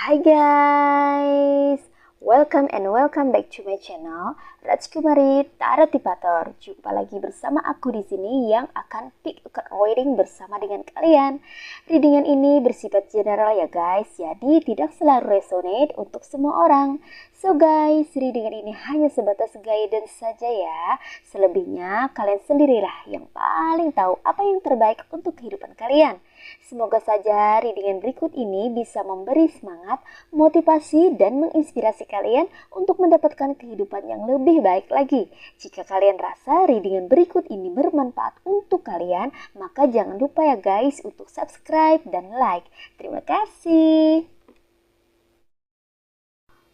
Hai guys, welcome back to my channel Rajkumari Tarotipator. Jumpa lagi bersama aku di sini yang akan pick a card reading bersama dengan kalian. Readingan ini bersifat general ya guys, jadi tidak selalu resonate untuk semua orang. So guys, readingan ini hanya sebatas guidance saja ya. Selebihnya kalian sendirilah yang paling tahu apa yang terbaik untuk kehidupan kalian. Semoga saja readingan berikut ini bisa memberi semangat, motivasi, dan menginspirasi kalian untuk mendapatkan kehidupan yang lebih baik lagi. Jika kalian rasa readingan berikut ini bermanfaat untuk kalian, maka jangan lupa ya guys untuk subscribe dan like. Terima kasih.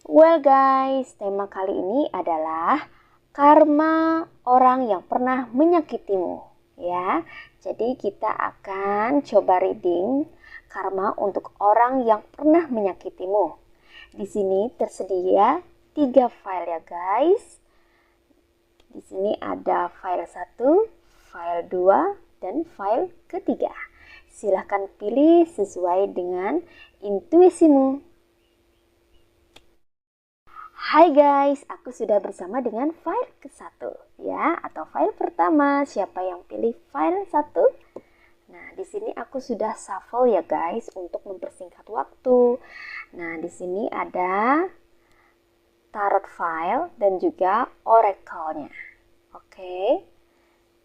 Well guys, tema kali ini adalah karma orang yang pernah menyakitimu. Ya, jadi kita akan coba reading karma untuk orang yang pernah menyakitimu. Di sini tersedia 3 file ya guys. Di sini ada file 1, file 2, dan file ketiga. Silahkan pilih sesuai dengan intuisimu. Hai guys, aku sudah bersama dengan file ke-1 ya, atau file pertama. Siapa yang pilih file 1? Nah, di sini aku sudah shuffle ya guys untuk mempersingkat waktu. Nah, di sini ada tarot file dan juga oracle-nya. Oke.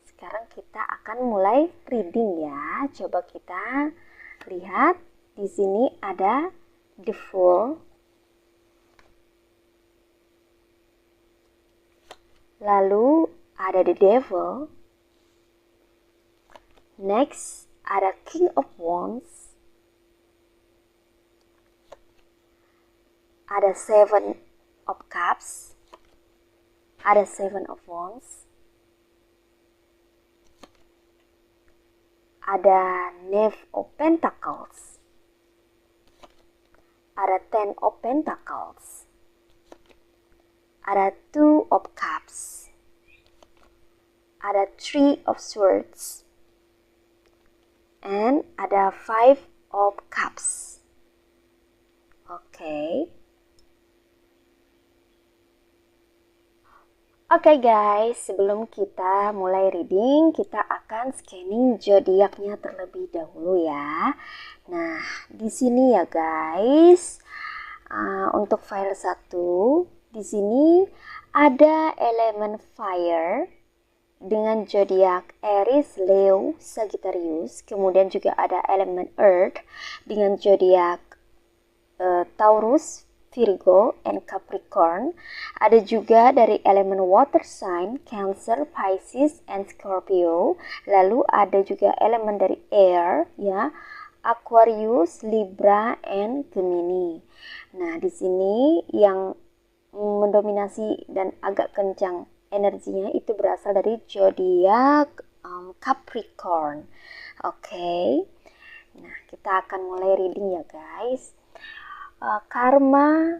Sekarang kita akan mulai reading ya. Coba kita lihat di sini ada the Fool. Lalu ada the Devil. Next ada King of Wands. Ada 7 of Cups. Ada 7 of Wands. Ada Knave of Pentacles. Ada 10 of Pentacles. Ada 2 of Cups. Ada 3 of Swords. And ada 5 of Cups. Oke guys, sebelum kita mulai reading, kita akan scanning zodiaknya terlebih dahulu ya. Nah, di sini ya guys, untuk file 1, di sini ada elemen fire dengan zodiak Aries, Leo, Sagittarius. Kemudian juga ada elemen earth dengan zodiak Taurus, Virgo, and Capricorn. Ada juga dari elemen water sign Cancer, Pisces, and Scorpio. Lalu ada juga elemen dari air ya, Aquarius, Libra, and Gemini. Nah, di sini yang mendominasi dan agak kencang energinya itu berasal dari zodiak Capricorn. Nah, kita akan mulai reading ya guys. Karma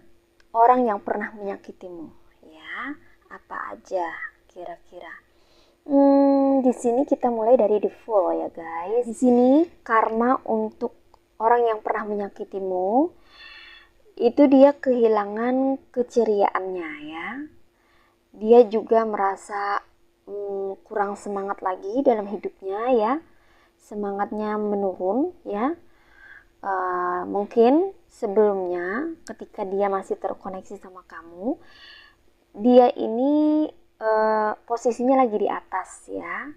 orang yang pernah menyakitimu ya, apa aja kira-kira? Di sini kita mulai dari the Fool ya guys. Di sini karma untuk orang yang pernah menyakitimu itu dia kehilangan keceriaannya ya. Dia juga merasa kurang semangat lagi dalam hidupnya ya. Semangatnya menurun ya. Mungkin sebelumnya ketika dia masih terkoneksi sama kamu, dia ini posisinya lagi di atas ya.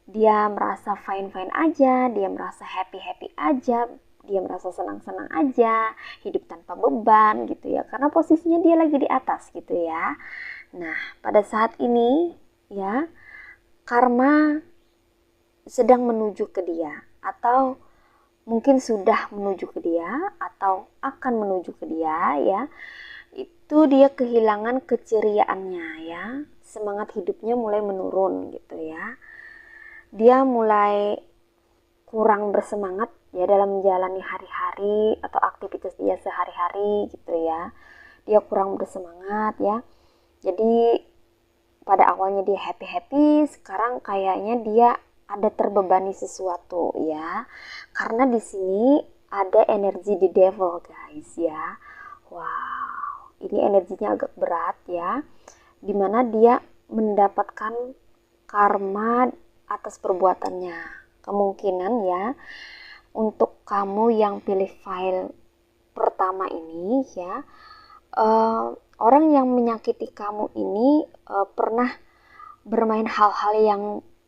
Dia merasa fine-fine aja, dia merasa happy-happy aja, dia merasa senang-senang aja, hidup tanpa beban gitu ya, karena posisinya dia lagi di atas gitu ya. Nah, pada saat ini ya, karma sedang menuju ke dia, atau mungkin sudah menuju ke dia atau akan menuju ke dia ya, itu dia kehilangan keceriaannya ya, semangat hidupnya mulai menurun gitu ya. Dia mulai kurang bersemangat ya dalam menjalani hari-hari atau aktivitas dia sehari-hari gitu ya. Dia kurang bersemangat ya. Jadi pada awalnya dia happy-happy, sekarang kayaknya dia ada terbebani sesuatu ya. Karena di sini ada energi di devil guys ya. Wow, ini energinya agak berat ya. Dimana dia mendapatkan karma atas perbuatannya. Kemungkinan ya untuk kamu yang pilih file pertama ini ya, orang yang menyakiti kamu ini pernah bermain hal-hal yang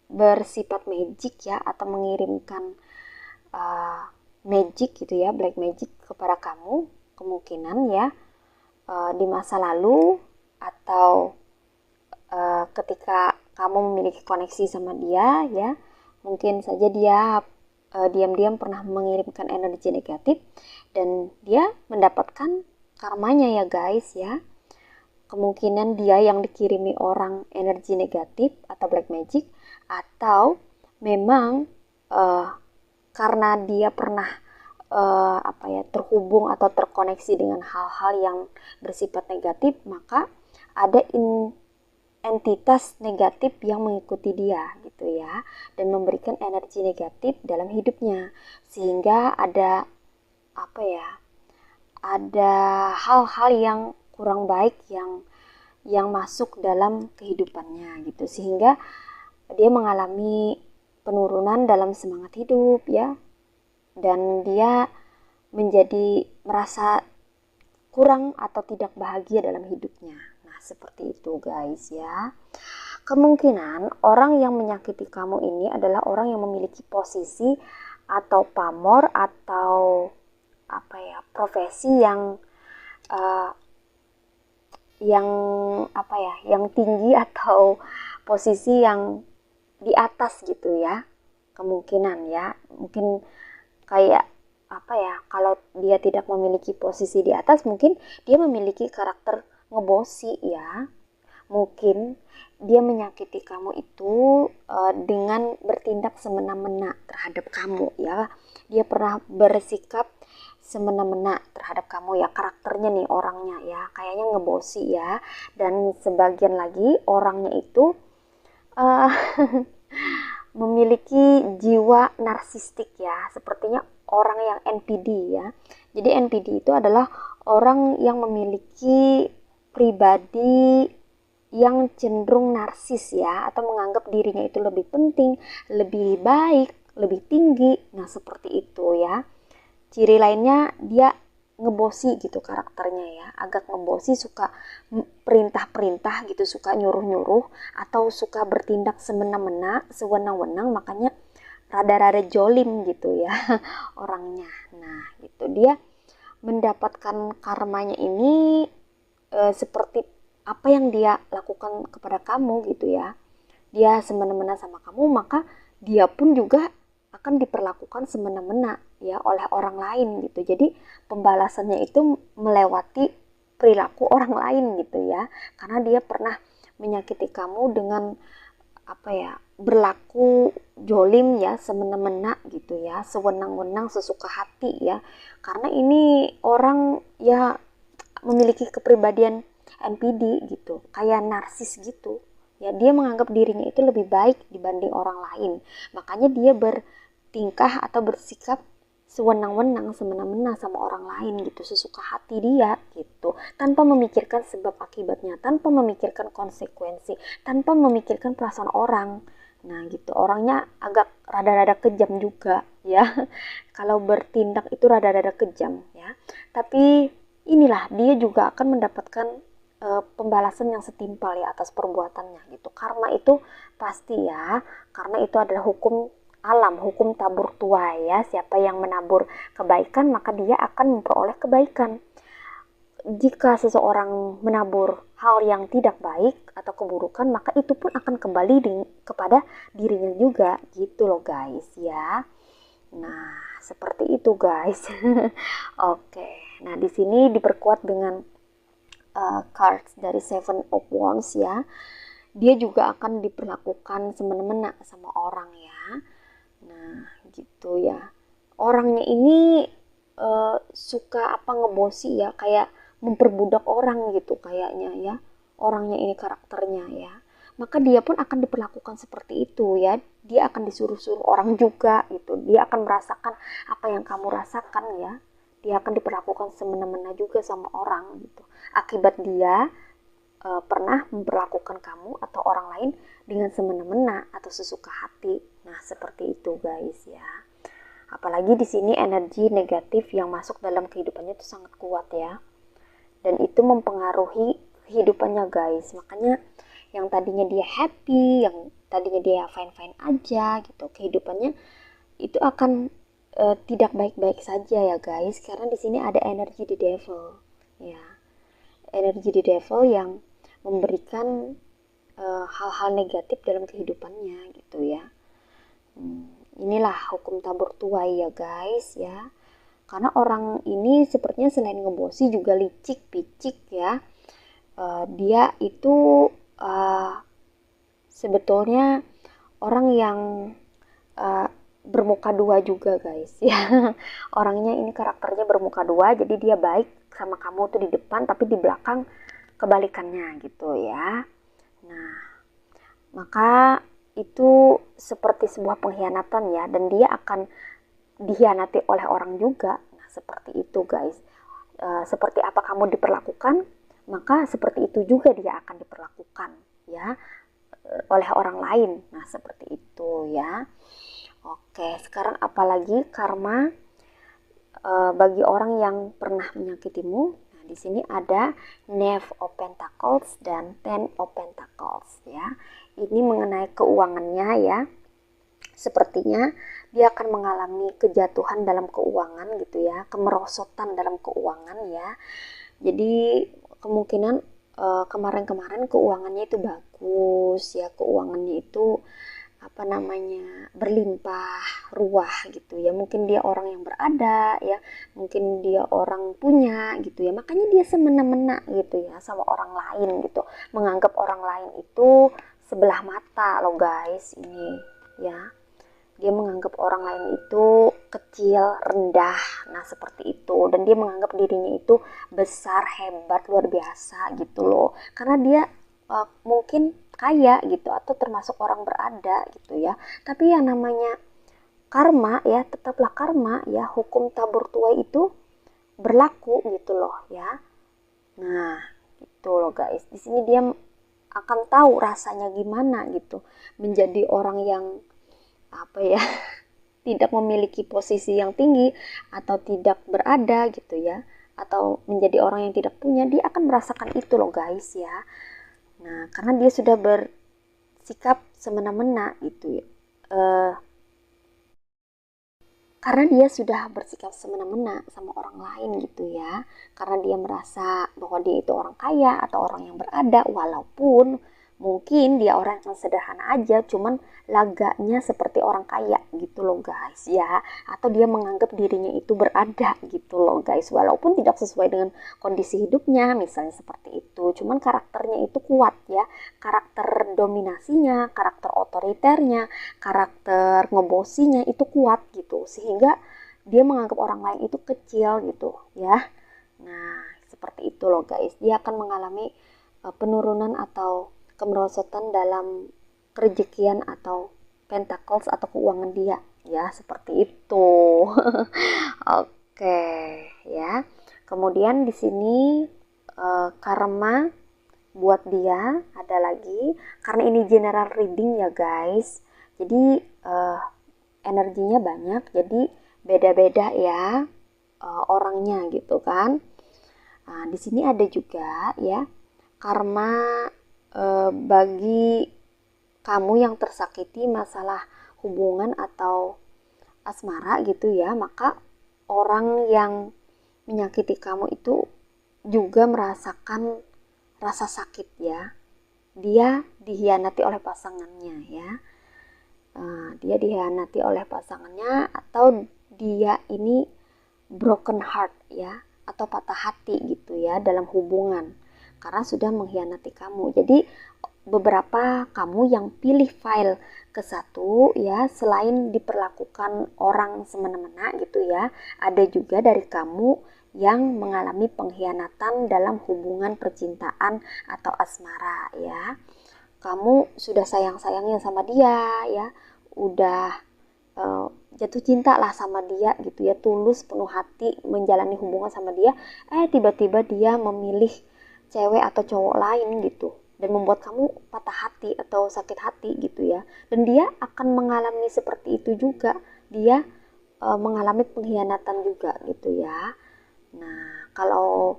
bersifat magic ya, atau mengirimkan magic gitu ya, black magic kepada kamu, kemungkinan ya di masa lalu atau ketika kamu memiliki koneksi sama dia ya, mungkin saja dia diam-diam pernah mengirimkan energi negatif dan dia mendapatkan karmanya ya guys ya. Kemungkinan dia yang dikirimi orang energi negatif atau black magic, atau memang karena dia pernah terhubung atau terkoneksi dengan hal-hal yang bersifat negatif, maka ada entitas negatif yang mengikuti dia gitu ya, dan memberikan energi negatif dalam hidupnya, sehingga ada ada hal-hal yang kurang baik yang masuk dalam kehidupannya gitu, sehingga dia mengalami penurunan dalam semangat hidup ya, dan dia menjadi merasa kurang atau tidak bahagia dalam hidupnya. Nah, seperti itu guys ya. Kemungkinan orang yang menyakiti kamu ini adalah orang yang memiliki posisi atau pamor atau profesi yang tinggi atau posisi yang di atas gitu ya. Kemungkinan ya, mungkin kayak kalau dia tidak memiliki posisi di atas, mungkin dia memiliki karakter ngebosi ya. Mungkin dia menyakiti kamu itu dengan bertindak semena-mena terhadap kamu ya. Dia pernah bersikap semena-mena terhadap kamu ya, karakternya nih orangnya ya, kayaknya ngebosi ya. Dan sebagian lagi orangnya itu memiliki jiwa narsistik ya, sepertinya orang yang NPD ya. Jadi NPD itu adalah orang yang memiliki pribadi yang cenderung narsis ya, atau menganggap dirinya itu lebih penting, lebih baik, lebih tinggi. Nah, seperti itu ya. Ciri lainnya dia ngebosi gitu karakternya ya, agak ngebosi, suka perintah-perintah gitu, suka nyuruh-nyuruh atau suka bertindak semena-mena, sewenang-wenang, makanya rada-rada jolim gitu ya orangnya. Nah, gitu dia mendapatkan karmanya ini seperti apa yang dia lakukan kepada kamu gitu ya. Dia semena-mena sama kamu, maka dia pun juga akan diperlakukan semena-mena ya oleh orang lain gitu. Jadi pembalasannya itu melewati perilaku orang lain gitu ya, karena dia pernah menyakiti kamu dengan berlaku jolim ya, semena-mena gitu ya, sewenang-wenang, sesuka hati ya. Karena ini orang ya memiliki kepribadian NPD gitu, kayak narsis gitu ya. Dia menganggap dirinya itu lebih baik dibanding orang lain, makanya dia bertingkah atau bersikap sewenang-wenang, semena-mena sama orang lain gitu, sesuka hati dia gitu, tanpa memikirkan sebab akibatnya, tanpa memikirkan konsekuensi, tanpa memikirkan perasaan orang. Nah gitu, orangnya agak rada-rada kejam juga ya kalau bertindak itu rada-rada kejam ya. Tapi inilah, dia juga akan mendapatkan pembalasan yang setimpal ya atas perbuatannya gitu. Karma itu pasti ya, karena itu adalah hukum alam, hukum tabur tuai ya. Siapa yang menabur kebaikan, maka dia akan memperoleh kebaikan. Jika seseorang menabur hal yang tidak baik atau keburukan, maka itu pun akan kembali kepada dirinya juga gitu loh guys ya. Nah, seperti itu guys. Oke, nah di sini diperkuat dengan cards dari Seven of Wands ya. Dia juga akan diperlakukan semena-mena sama orang ya. Nah, gitu ya. Orangnya ini suka apa ngebosi ya, kayak memperbudak orang gitu kayaknya ya. Orangnya ini karakternya ya. Maka dia pun akan diperlakukan seperti itu ya. Dia akan disuruh-suruh orang juga gitu. Dia akan merasakan apa yang kamu rasakan ya. Dia akan diperlakukan semena-mena juga sama orang gitu. Akibat dia pernah memperlakukan kamu atau orang lain dengan semena-mena atau sesuka hati. Nah, seperti itu guys ya. Apalagi di sini energi negatif yang masuk dalam kehidupannya itu sangat kuat ya. Dan itu mempengaruhi kehidupannya guys. Makanya yang tadinya dia happy, yang tadinya dia fine-fine aja gitu, kehidupannya itu akan tidak baik-baik saja ya guys. Karena di sini ada energi di devil ya. Energi di devil yang memberikan hal-hal negatif dalam kehidupannya gitu ya. Inilah hukum tabur tuai ya guys ya. Karena orang ini sepertinya selain ngebosi juga licik, picik ya. Dia itu sebetulnya orang yang bermuka dua juga guys ya. Orangnya ini karakternya bermuka dua, jadi dia baik sama kamu tuh di depan, tapi di belakang kebalikannya gitu ya. Nah, maka itu seperti sebuah pengkhianatan ya, dan dia akan dihianati oleh orang juga. Nah, seperti itu guys. Seperti apa kamu diperlakukan, maka seperti itu juga dia akan diperlakukan ya oleh orang lain. Nah, seperti itu ya. Oke, sekarang apalagi karma bagi orang yang pernah menyakitimu. Nah, di sini ada Knave of Pentacles dan Ten of Pentacles ya. Ini mengenai keuangannya ya. Sepertinya dia akan mengalami kejatuhan dalam keuangan gitu ya, kemerosotan dalam keuangan ya. Jadi kemungkinan kemarin-kemarin keuangannya itu bagus ya, keuangannya itu apa namanya berlimpah ruah gitu ya. Mungkin dia orang yang berada ya, mungkin dia orang punya gitu ya, makanya dia semena-mena gitu ya sama orang lain gitu, menganggap orang lain itu sebelah mata loh guys ini ya. Dia menganggap orang lain itu kecil, rendah, nah seperti itu. Dan dia menganggap dirinya itu besar, hebat, luar biasa gitu loh. Karena dia mungkin kaya gitu, atau termasuk orang berada gitu ya. Tapi yang namanya karma ya, tetaplah karma ya, hukum tabur tuai itu berlaku gitu loh ya. Nah, gitu loh guys. Di sini dia akan tahu rasanya gimana gitu menjadi orang yang apa ya, tidak memiliki posisi yang tinggi atau tidak berada gitu ya, atau menjadi orang yang tidak punya. Dia akan merasakan itu loh guys ya. Nah, karena dia sudah bersikap semena-mena gitu ya. Karena dia sudah bersikap semena-mena sama orang lain gitu ya. Karena dia merasa bahwa dia itu orang kaya atau orang yang berada, walaupun mungkin dia orang yang sederhana aja, cuman laganya seperti orang kaya gitu loh guys ya. Atau dia menganggap dirinya itu berada gitu loh guys, walaupun tidak sesuai dengan kondisi hidupnya misalnya seperti itu. Cuman karakternya itu kuat ya, karakter dominasinya, karakter otoriternya, karakter ngebosinya itu kuat gitu, sehingga dia menganggap orang lain itu kecil gitu ya. Nah, seperti itu loh guys. Dia akan mengalami penurunan atau kemerosotan dalam kerejekian atau pentacles atau keuangan dia ya, seperti itu. Oke ya. Kemudian di sini karma buat dia ada lagi, karena ini general reading ya guys. Jadi energinya banyak, jadi beda-beda ya orangnya gitu kan. Nah, di sini ada juga ya karma bagi kamu yang tersakiti masalah hubungan atau asmara gitu ya. Maka orang yang menyakiti kamu itu juga merasakan rasa sakit ya. Dia dihianati oleh pasangannya ya. Dia dikhianati oleh pasangannya, atau dia ini broken heart ya, atau patah hati gitu ya dalam hubungan karena sudah mengkhianati kamu. Jadi beberapa kamu yang pilih file ke satu ya, selain diperlakukan orang semena-mena gitu ya, ada juga dari kamu yang mengalami pengkhianatan dalam hubungan percintaan atau asmara ya. Kamu sudah sayang-sayangnya sama dia ya, udah jatuh cinta lah sama dia gitu ya, tulus penuh hati menjalani hubungan sama dia, tiba-tiba dia memilih cewek atau cowok lain gitu, dan membuat kamu patah hati atau sakit hati gitu ya. Dan dia akan mengalami seperti itu juga, dia mengalami pengkhianatan juga gitu ya. Nah, kalau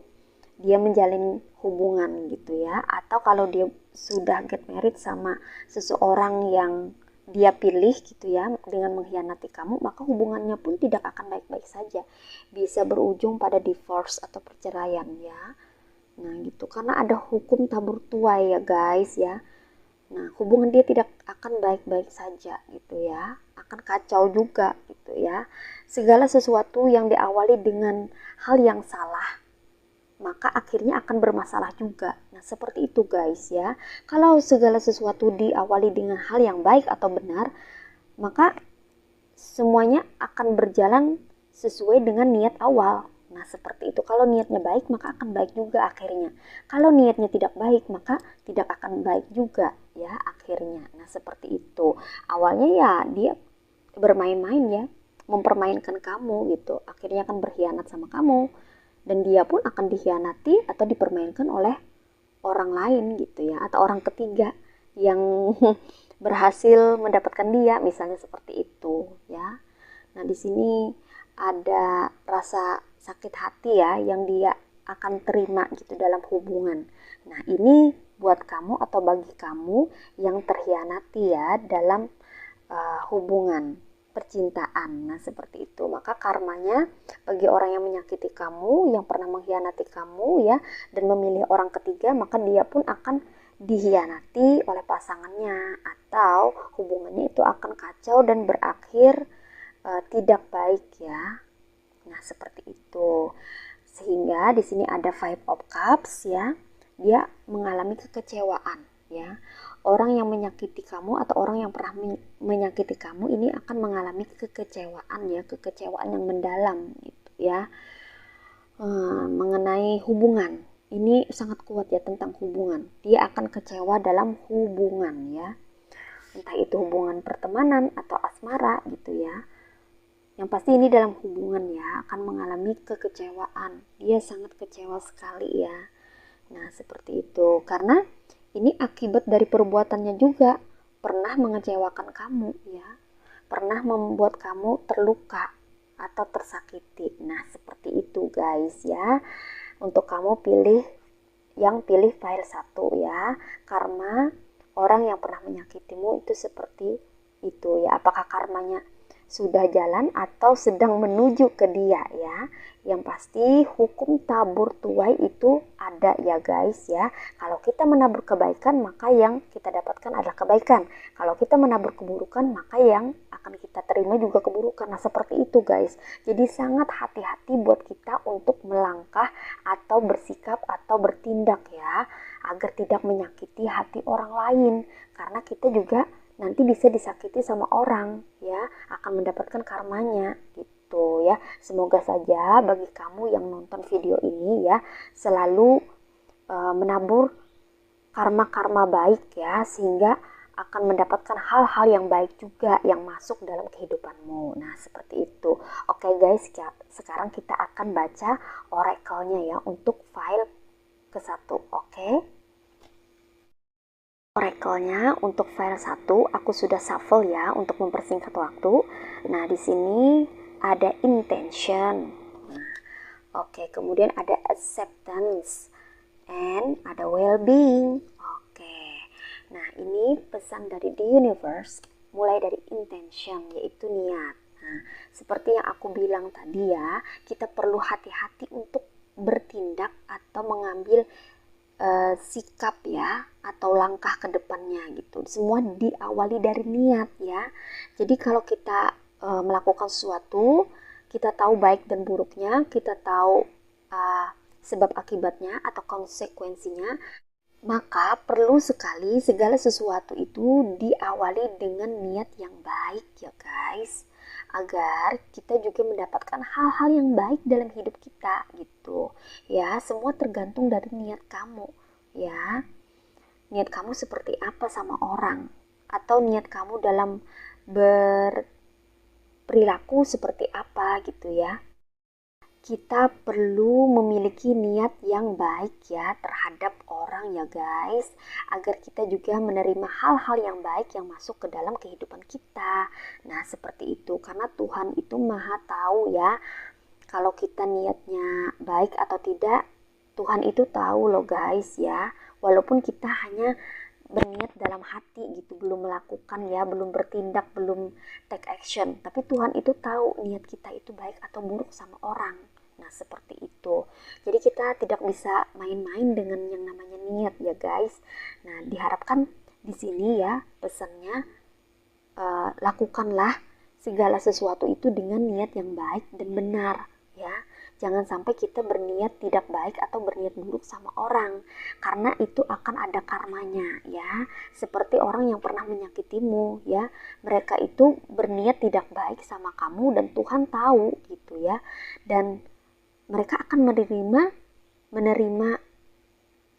dia menjalin hubungan gitu ya, atau kalau dia sudah get married sama seseorang yang dia pilih gitu ya dengan mengkhianati kamu, maka hubungannya pun tidak akan baik-baik saja, bisa berujung pada divorce atau perceraian ya. Nah gitu, karena ada hukum tabur tuai ya guys ya. Nah hubungan dia tidak akan baik-baik saja gitu ya, akan kacau juga gitu ya. Segala sesuatu yang diawali dengan hal yang salah, maka akhirnya akan bermasalah juga. Nah, seperti itu guys ya. Kalau segala sesuatu diawali dengan hal yang baik atau benar, maka semuanya akan berjalan sesuai dengan niat awal. Nah, seperti itu. Kalau niatnya baik, maka akan baik juga akhirnya. Kalau niatnya tidak baik, maka tidak akan baik juga ya akhirnya. Nah, seperti itu. Awalnya ya dia bermain-main ya, mempermainkan kamu gitu. Akhirnya akan berkhianat sama kamu, dan dia pun akan dikhianati atau dipermainkan oleh orang lain gitu ya, atau orang ketiga yang berhasil mendapatkan dia, misalnya seperti itu ya. Nah di sini ada rasa sakit hati ya yang dia akan terima gitu dalam hubungan. Nah ini buat kamu atau bagi kamu yang terhianati ya dalam hubungan percintaan. Nah, seperti itu. Maka karmanya bagi orang yang menyakiti kamu, yang pernah mengkhianati kamu ya, dan memilih orang ketiga, maka dia pun akan dikhianati oleh pasangannya, atau hubungannya itu akan kacau dan berakhir tidak baik ya. Nah, seperti itu. Sehingga di sini ada Five of Cups ya. Dia mengalami kekecewaan ya. Orang yang menyakiti kamu atau orang yang pernah menyakiti kamu ini akan mengalami kekecewaan ya, kekecewaan yang mendalam gitu ya. Mengenai hubungan, ini sangat kuat ya tentang hubungan. Dia akan kecewa dalam hubungan ya. Entah itu hubungan pertemanan atau asmara gitu ya. Yang pasti ini dalam hubungan ya, akan mengalami kekecewaan. Dia sangat kecewa sekali ya. Nah, seperti itu. Karena ini akibat dari perbuatannya juga. Pernah mengecewakan kamu ya. Pernah membuat kamu terluka atau tersakiti. Nah, seperti itu guys ya. Untuk kamu pilih file 1 ya. Karma orang yang pernah menyakitimu itu seperti itu ya. Apakah karmanya sudah jalan atau sedang menuju ke dia ya. Yang pasti hukum tabur tuai itu ada ya guys ya. Kalau kita menabur kebaikan, maka yang kita dapatkan adalah kebaikan. Kalau kita menabur keburukan, maka yang akan kita terima juga keburukan. Nah seperti itu guys. Jadi sangat hati-hati buat kita untuk melangkah atau bersikap atau bertindak ya, agar tidak menyakiti hati orang lain. Karena kita juga nanti bisa disakiti sama orang ya, akan mendapatkan karmanya gitu ya. Semoga saja bagi kamu yang nonton video ini ya selalu menabur karma-karma baik ya, sehingga akan mendapatkan hal-hal yang baik juga yang masuk dalam kehidupanmu. Nah seperti itu. Oke guys, sekarang kita akan baca oracle-nya ya untuk file ke-1. Oke. Oracle-nya untuk file 1 aku sudah shuffle ya untuk mempersingkat waktu. Nah, di sini ada intention. Nah, oke, kemudian ada acceptance and ada well-being. Oke. Nah, ini pesan dari the universe mulai dari intention yaitu niat. Nah, seperti yang aku bilang tadi ya, kita perlu hati-hati untuk bertindak atau mengambil sikap ya atau langkah ke depannya gitu. Semua diawali dari niat ya. Jadi kalau kita melakukan sesuatu, kita tahu baik dan buruknya, kita tahu sebab akibatnya atau konsekuensinya, maka perlu sekali segala sesuatu itu diawali dengan niat yang baik ya guys, agar kita juga mendapatkan hal-hal yang baik dalam hidup kita gitu ya. Semua tergantung dari niat kamu ya. Niat kamu seperti apa sama orang, atau niat kamu dalam berperilaku seperti apa gitu ya. Kita perlu memiliki niat yang baik ya terhadap orang ya guys, agar kita juga menerima hal-hal yang baik yang masuk ke dalam kehidupan kita. Nah seperti itu, karena Tuhan itu maha tahu ya, kalau kita niatnya baik atau tidak, Tuhan itu tahu loh guys ya. Walaupun kita hanya berniat dalam hati gitu, belum melakukan ya, belum bertindak, belum take action, tapi Tuhan itu tahu niat kita itu baik atau buruk sama orang. Nah seperti itu. Jadi kita tidak bisa main-main dengan yang namanya niat ya guys. Nah diharapkan di sini ya pesannya, lakukanlah segala sesuatu itu dengan niat yang baik dan benar ya. Jangan sampai kita berniat tidak baik atau berniat buruk sama orang, karena itu akan ada karmanya ya. Seperti orang yang pernah menyakitimu ya, mereka itu berniat tidak baik sama kamu dan Tuhan tahu gitu ya. Dan mereka akan menerima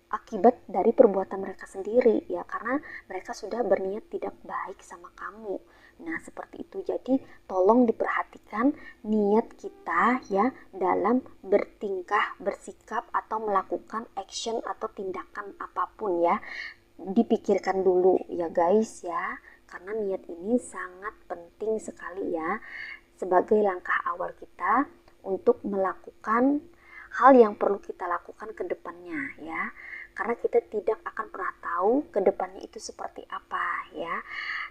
akibat dari perbuatan mereka sendiri ya, karena mereka sudah berniat tidak baik sama kamu. Nah seperti itu. Jadi tolong diperhatikan niat kita ya dalam bertingkah, bersikap atau melakukan action atau tindakan apapun ya. Dipikirkan dulu ya guys ya, karena niat ini sangat penting sekali ya, sebagai langkah awal kita untuk melakukan hal yang perlu kita lakukan ke depannya ya. Karena kita tidak akan pernah tahu ke depannya itu seperti apa ya.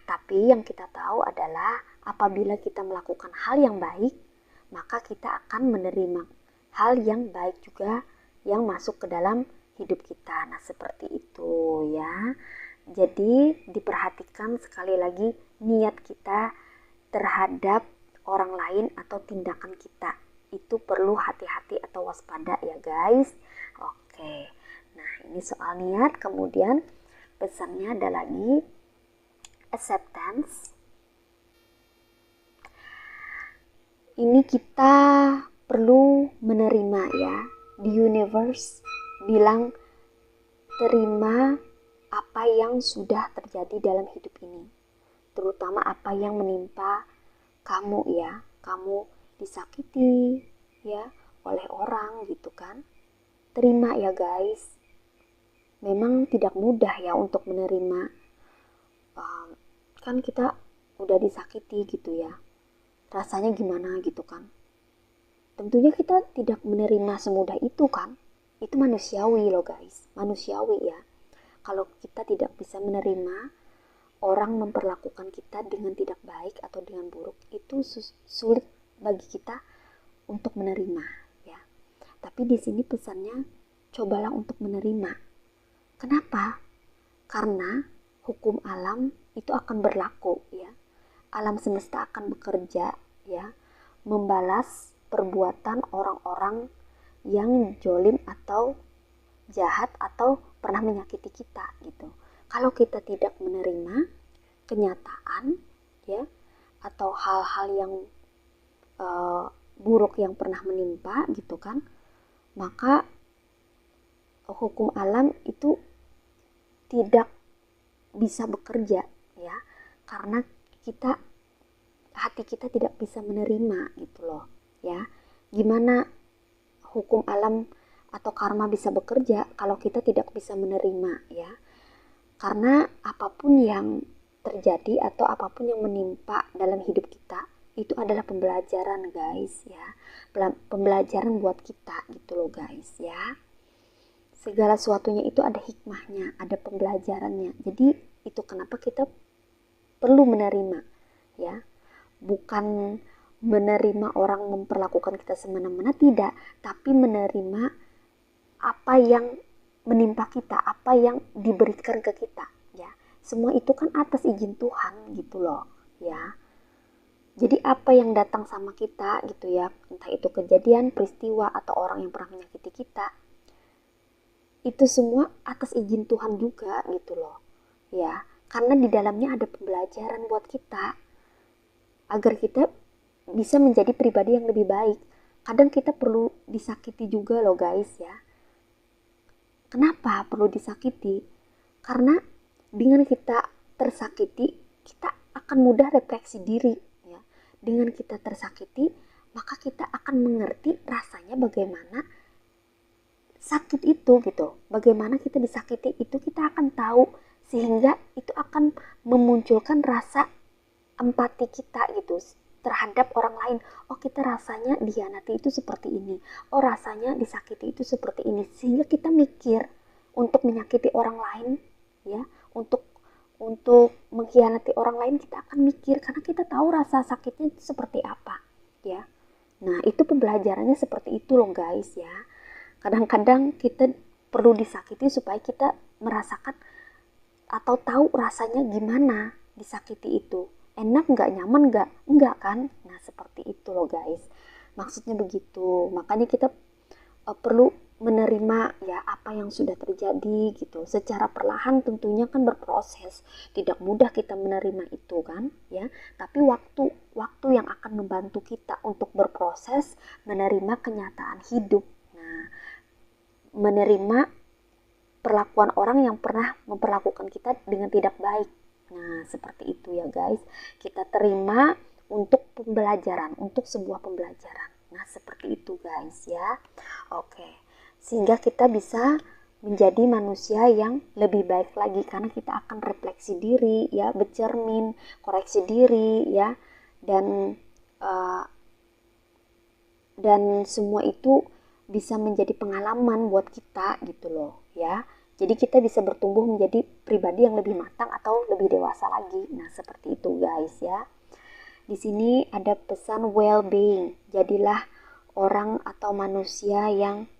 Tapi yang kita tahu adalah apabila kita melakukan hal yang baik, maka kita akan menerima hal yang baik juga yang masuk ke dalam hidup kita. Nah seperti itu ya. Jadi diperhatikan sekali lagi niat kita terhadap orang lain atau tindakan kita. Itu perlu hati-hati atau waspada ya guys. Oke. Nah, ini soal niat. Kemudian pesannya ada lagi acceptance. Ini kita perlu menerima ya. The universe bilang terima apa yang sudah terjadi dalam hidup ini. Terutama apa yang menimpa kamu ya. Kamu disakiti ya oleh orang gitu kan. Terima ya guys. Memang tidak mudah ya untuk menerima. Kan kita udah disakiti gitu ya. Rasanya gimana gitu kan. Tentunya kita tidak menerima semudah itu kan. Itu manusiawi loh guys. Manusiawi ya. Kalau kita tidak bisa menerima orang memperlakukan kita dengan tidak baik atau dengan buruk, itu sulit bagi kita untuk menerima ya. Tapi di sini pesannya cobalah untuk menerima. Kenapa? Karena hukum alam itu akan berlaku ya. Alam semesta akan bekerja ya, membalas perbuatan orang-orang yang jolim atau jahat atau pernah menyakiti kita gitu. Kalau kita tidak menerima kenyataan ya, atau hal-hal yang buruk yang pernah menimpa gitu kan, maka hukum alam itu tidak bisa bekerja ya, karena hati kita tidak bisa menerima gitu loh ya. Gimana hukum alam atau karma bisa bekerja kalau kita tidak bisa menerima ya. Karena apapun yang terjadi atau apapun yang menimpa dalam hidup kita itu adalah pembelajaran guys ya. Pembelajaran buat kita gitu loh guys ya. Segala sesuatunya itu ada hikmahnya, ada pembelajarannya. Jadi itu kenapa kita perlu menerima ya. Bukan menerima orang memperlakukan kita semena-mena, tidak, tapi menerima apa yang menimpa kita, apa yang diberikan ke kita, ya. Semua itu kan atas izin Tuhan gitu loh, ya. Jadi apa yang datang sama kita gitu ya, entah itu kejadian, peristiwa, atau orang yang pernah menyakiti kita, itu semua atas izin Tuhan juga gitu loh, ya. Karena di dalamnya ada pembelajaran buat kita, agar kita bisa menjadi pribadi yang lebih baik. Kadang kita perlu disakiti juga loh guys ya. Kenapa perlu disakiti? Karena dengan kita tersakiti, kita akan mudah refleksi diri ya. Dengan kita tersakiti, maka kita akan mengerti rasanya bagaimana sakit itu gitu. Bagaimana kita disakiti itu kita akan tahu, sehingga itu akan memunculkan rasa empati kita gitu terhadap orang lain. Oh, kita rasanya dihianati itu seperti ini, oh rasanya disakiti itu seperti ini, sehingga kita mikir untuk menyakiti orang lain ya, untuk mengkhianati orang lain, kita akan mikir karena kita tahu rasa sakitnya itu seperti apa ya. Nah, itu pembelajarannya seperti itu loh guys ya. Kadang-kadang kita perlu disakiti supaya kita merasakan atau tahu rasanya gimana disakiti itu. Enak nggak, nyaman nggak? Enggak kan? Nah, seperti itu loh guys. Maksudnya begitu. Makanya kita perlu menerima ya apa yang sudah terjadi gitu. Secara perlahan tentunya kan berproses. Tidak mudah kita menerima itu kan, ya. Tapi waktu yang akan membantu kita untuk berproses menerima kenyataan hidup. Nah, menerima perlakuan orang yang pernah memperlakukan kita dengan tidak baik. Nah, seperti itu ya guys. Kita terima untuk pembelajaran, untuk sebuah pembelajaran. Nah, seperti itu guys ya. Oke. Sehingga kita bisa menjadi manusia yang lebih baik lagi karena kita akan refleksi diri ya, bercermin, koreksi diri ya. Dan semua itu bisa menjadi pengalaman buat kita gitu loh ya. Jadi kita bisa bertumbuh menjadi pribadi yang lebih matang atau lebih dewasa lagi. Nah, seperti itu guys ya. Di sini ada pesan well-being. Jadilah orang atau manusia yang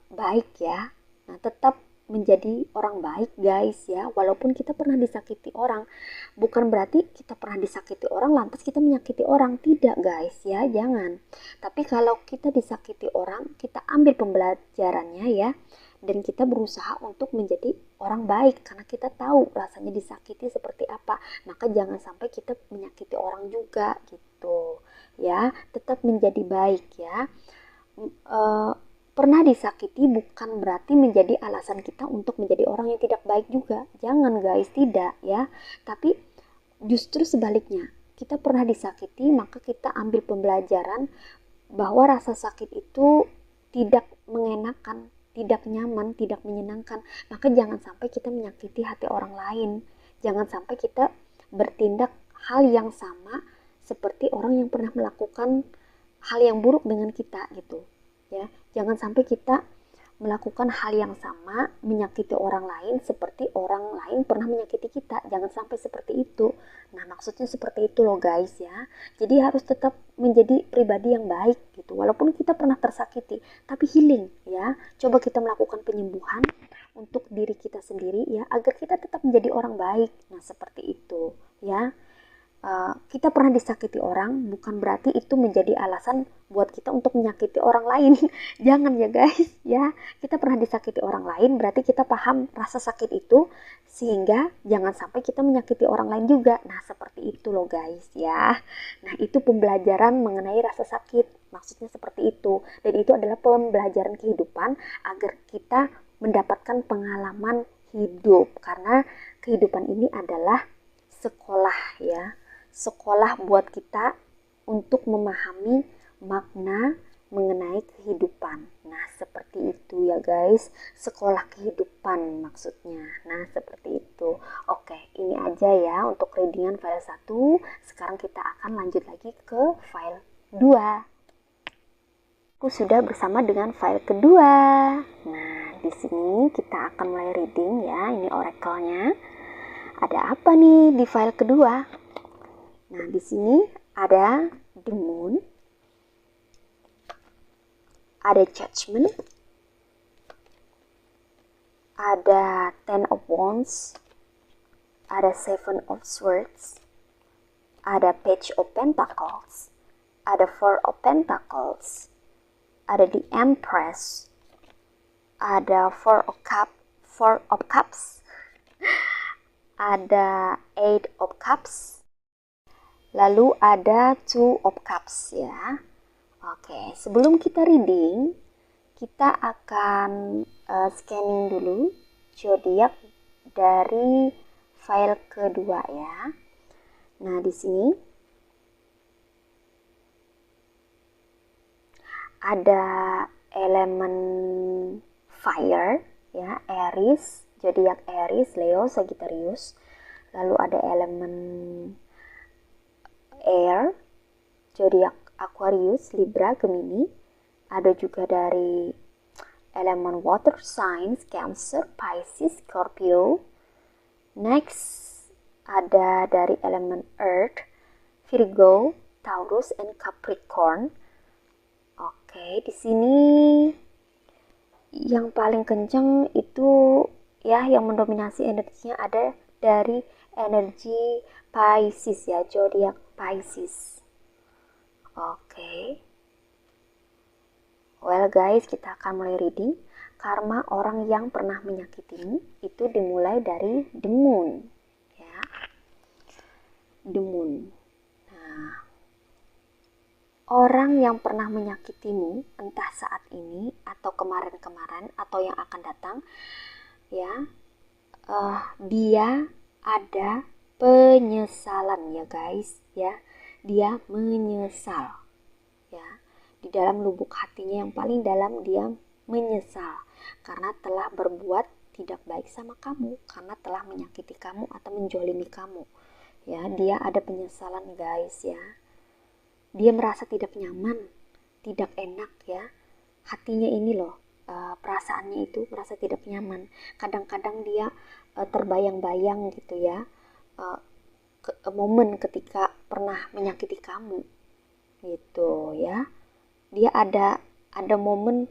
baik ya. Nah, tetap menjadi orang baik guys ya, walaupun kita pernah disakiti orang. Bukan berarti kita pernah disakiti orang lantas kita menyakiti orang, tidak guys ya, jangan. Tapi kalau kita disakiti orang, kita ambil pembelajarannya ya, dan kita berusaha untuk menjadi orang baik karena kita tahu rasanya disakiti seperti apa. Maka jangan sampai kita menyakiti orang juga gitu ya. Tetap menjadi baik ya. Pernah disakiti bukan berarti menjadi alasan kita untuk menjadi orang yang tidak baik juga. Jangan guys, tidak ya. Tapi justru sebaliknya, kita pernah disakiti maka kita ambil pembelajaran bahwa rasa sakit itu tidak mengenakan, tidak nyaman, tidak menyenangkan. Maka jangan sampai kita menyakiti hati orang lain. Jangan sampai kita bertindak hal yang sama seperti orang yang pernah melakukan hal yang buruk dengan kita gitu. Ya, jangan sampai kita melakukan hal yang sama, menyakiti orang lain seperti orang lain pernah menyakiti kita. Jangan sampai seperti itu. Nah, maksudnya seperti itu loh guys ya. Jadi harus tetap menjadi pribadi yang baik gitu. Walaupun kita pernah tersakiti, tapi healing ya. Coba kita melakukan penyembuhan untuk diri kita sendiri ya, agar kita tetap menjadi orang baik. Nah, seperti itu ya. Kita pernah disakiti orang bukan berarti itu menjadi alasan buat kita untuk menyakiti orang lain. Jangan ya guys ya. Kita pernah disakiti orang lain berarti kita paham rasa sakit itu, sehingga jangan sampai kita menyakiti orang lain juga. Nah, seperti itu loh guys ya. Nah, itu pembelajaran mengenai rasa sakit, maksudnya seperti itu. Dan itu adalah pembelajaran kehidupan agar kita mendapatkan pengalaman hidup, karena kehidupan ini adalah sekolah ya. Sekolah buat kita untuk memahami makna mengenai kehidupan. Nah, seperti itu ya guys. Sekolah kehidupan maksudnya. Nah, seperti itu. Oke, ini aja ya untuk readingan file 1. Sekarang kita akan lanjut lagi ke file 2. Aku sudah bersama dengan file kedua. Nah, di sini kita akan mulai reading ya. Ini oracle-nya. Ada apa nih di file kedua? Nah, di sini ada the moon, ada judgment, ada Ten of Wands, ada Seven of Swords, ada Page of Pentacles, ada Four of Pentacles, ada The Empress, ada Four of Cups, ada Eight of Cups, lalu ada Two of Cups ya. Oke, sebelum kita reading, kita akan scanning dulu zodiak dari file kedua ya. Nah, di sini ada elemen fire ya, Aries, zodiak Aries, Leo, Sagittarius. Lalu ada elemen air, zodiak Aquarius, Libra, Gemini. Ada juga dari elemen water signs, Cancer, Pisces, Scorpio. Next ada dari elemen earth, Virgo, Taurus, and Capricorn. Oke, di sini yang paling kenceng itu ya, yang mendominasi energinya ada dari energi Pisces ya, zodiak Pisces. Oke. Well guys, kita akan mulai reading. Karma orang yang pernah menyakitimu itu dimulai dari the moon ya. The moon. Nah, orang yang pernah menyakitimu entah saat ini atau kemarin-kemarin atau yang akan datang ya, dia ada penyesalan ya guys ya. Dia menyesal ya, di dalam lubuk hatinya yang paling dalam dia menyesal karena telah berbuat tidak baik sama kamu, karena telah menyakiti kamu atau menjolimi kamu ya. Dia ada penyesalan guys ya. Dia merasa tidak nyaman, tidak enak ya, hatinya ini loh, perasaannya itu merasa tidak nyaman. Kadang-kadang dia terbayang-bayang gitu ya, momen ketika pernah menyakiti kamu gitu ya. Dia ada momen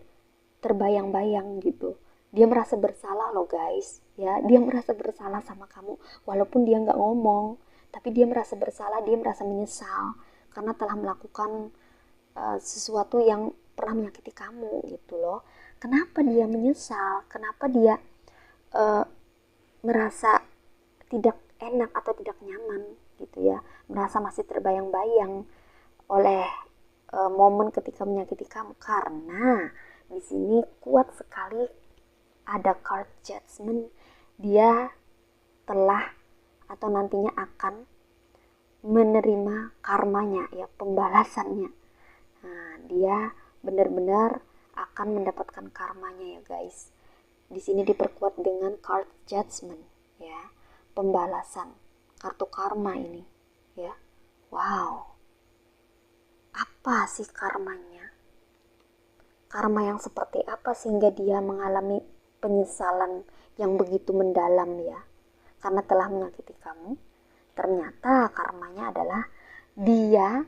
terbayang-bayang gitu. Dia merasa bersalah loh guys ya. Dia merasa bersalah sama kamu walaupun dia nggak ngomong, tapi dia merasa bersalah, dia merasa menyesal karena telah melakukan sesuatu yang pernah menyakiti kamu gitu loh. Kenapa dia menyesal? Kenapa dia merasa tidak enak atau tidak nyaman gitu ya, merasa masih terbayang-bayang oleh momen ketika menyakiti kamu? Karena di sini kuat sekali ada card judgment. Dia telah atau nantinya akan menerima karmanya ya, pembalasannya. Nah, dia benar-benar akan mendapatkan karmanya ya guys. Di sini diperkuat dengan card judgment ya, pembalasan, kartu karma ini ya. Wow, apa sih karmanya? Karma yang seperti apa sehingga dia mengalami penyesalan yang begitu mendalam ya, karena telah menyakiti kamu? Ternyata karmanya adalah dia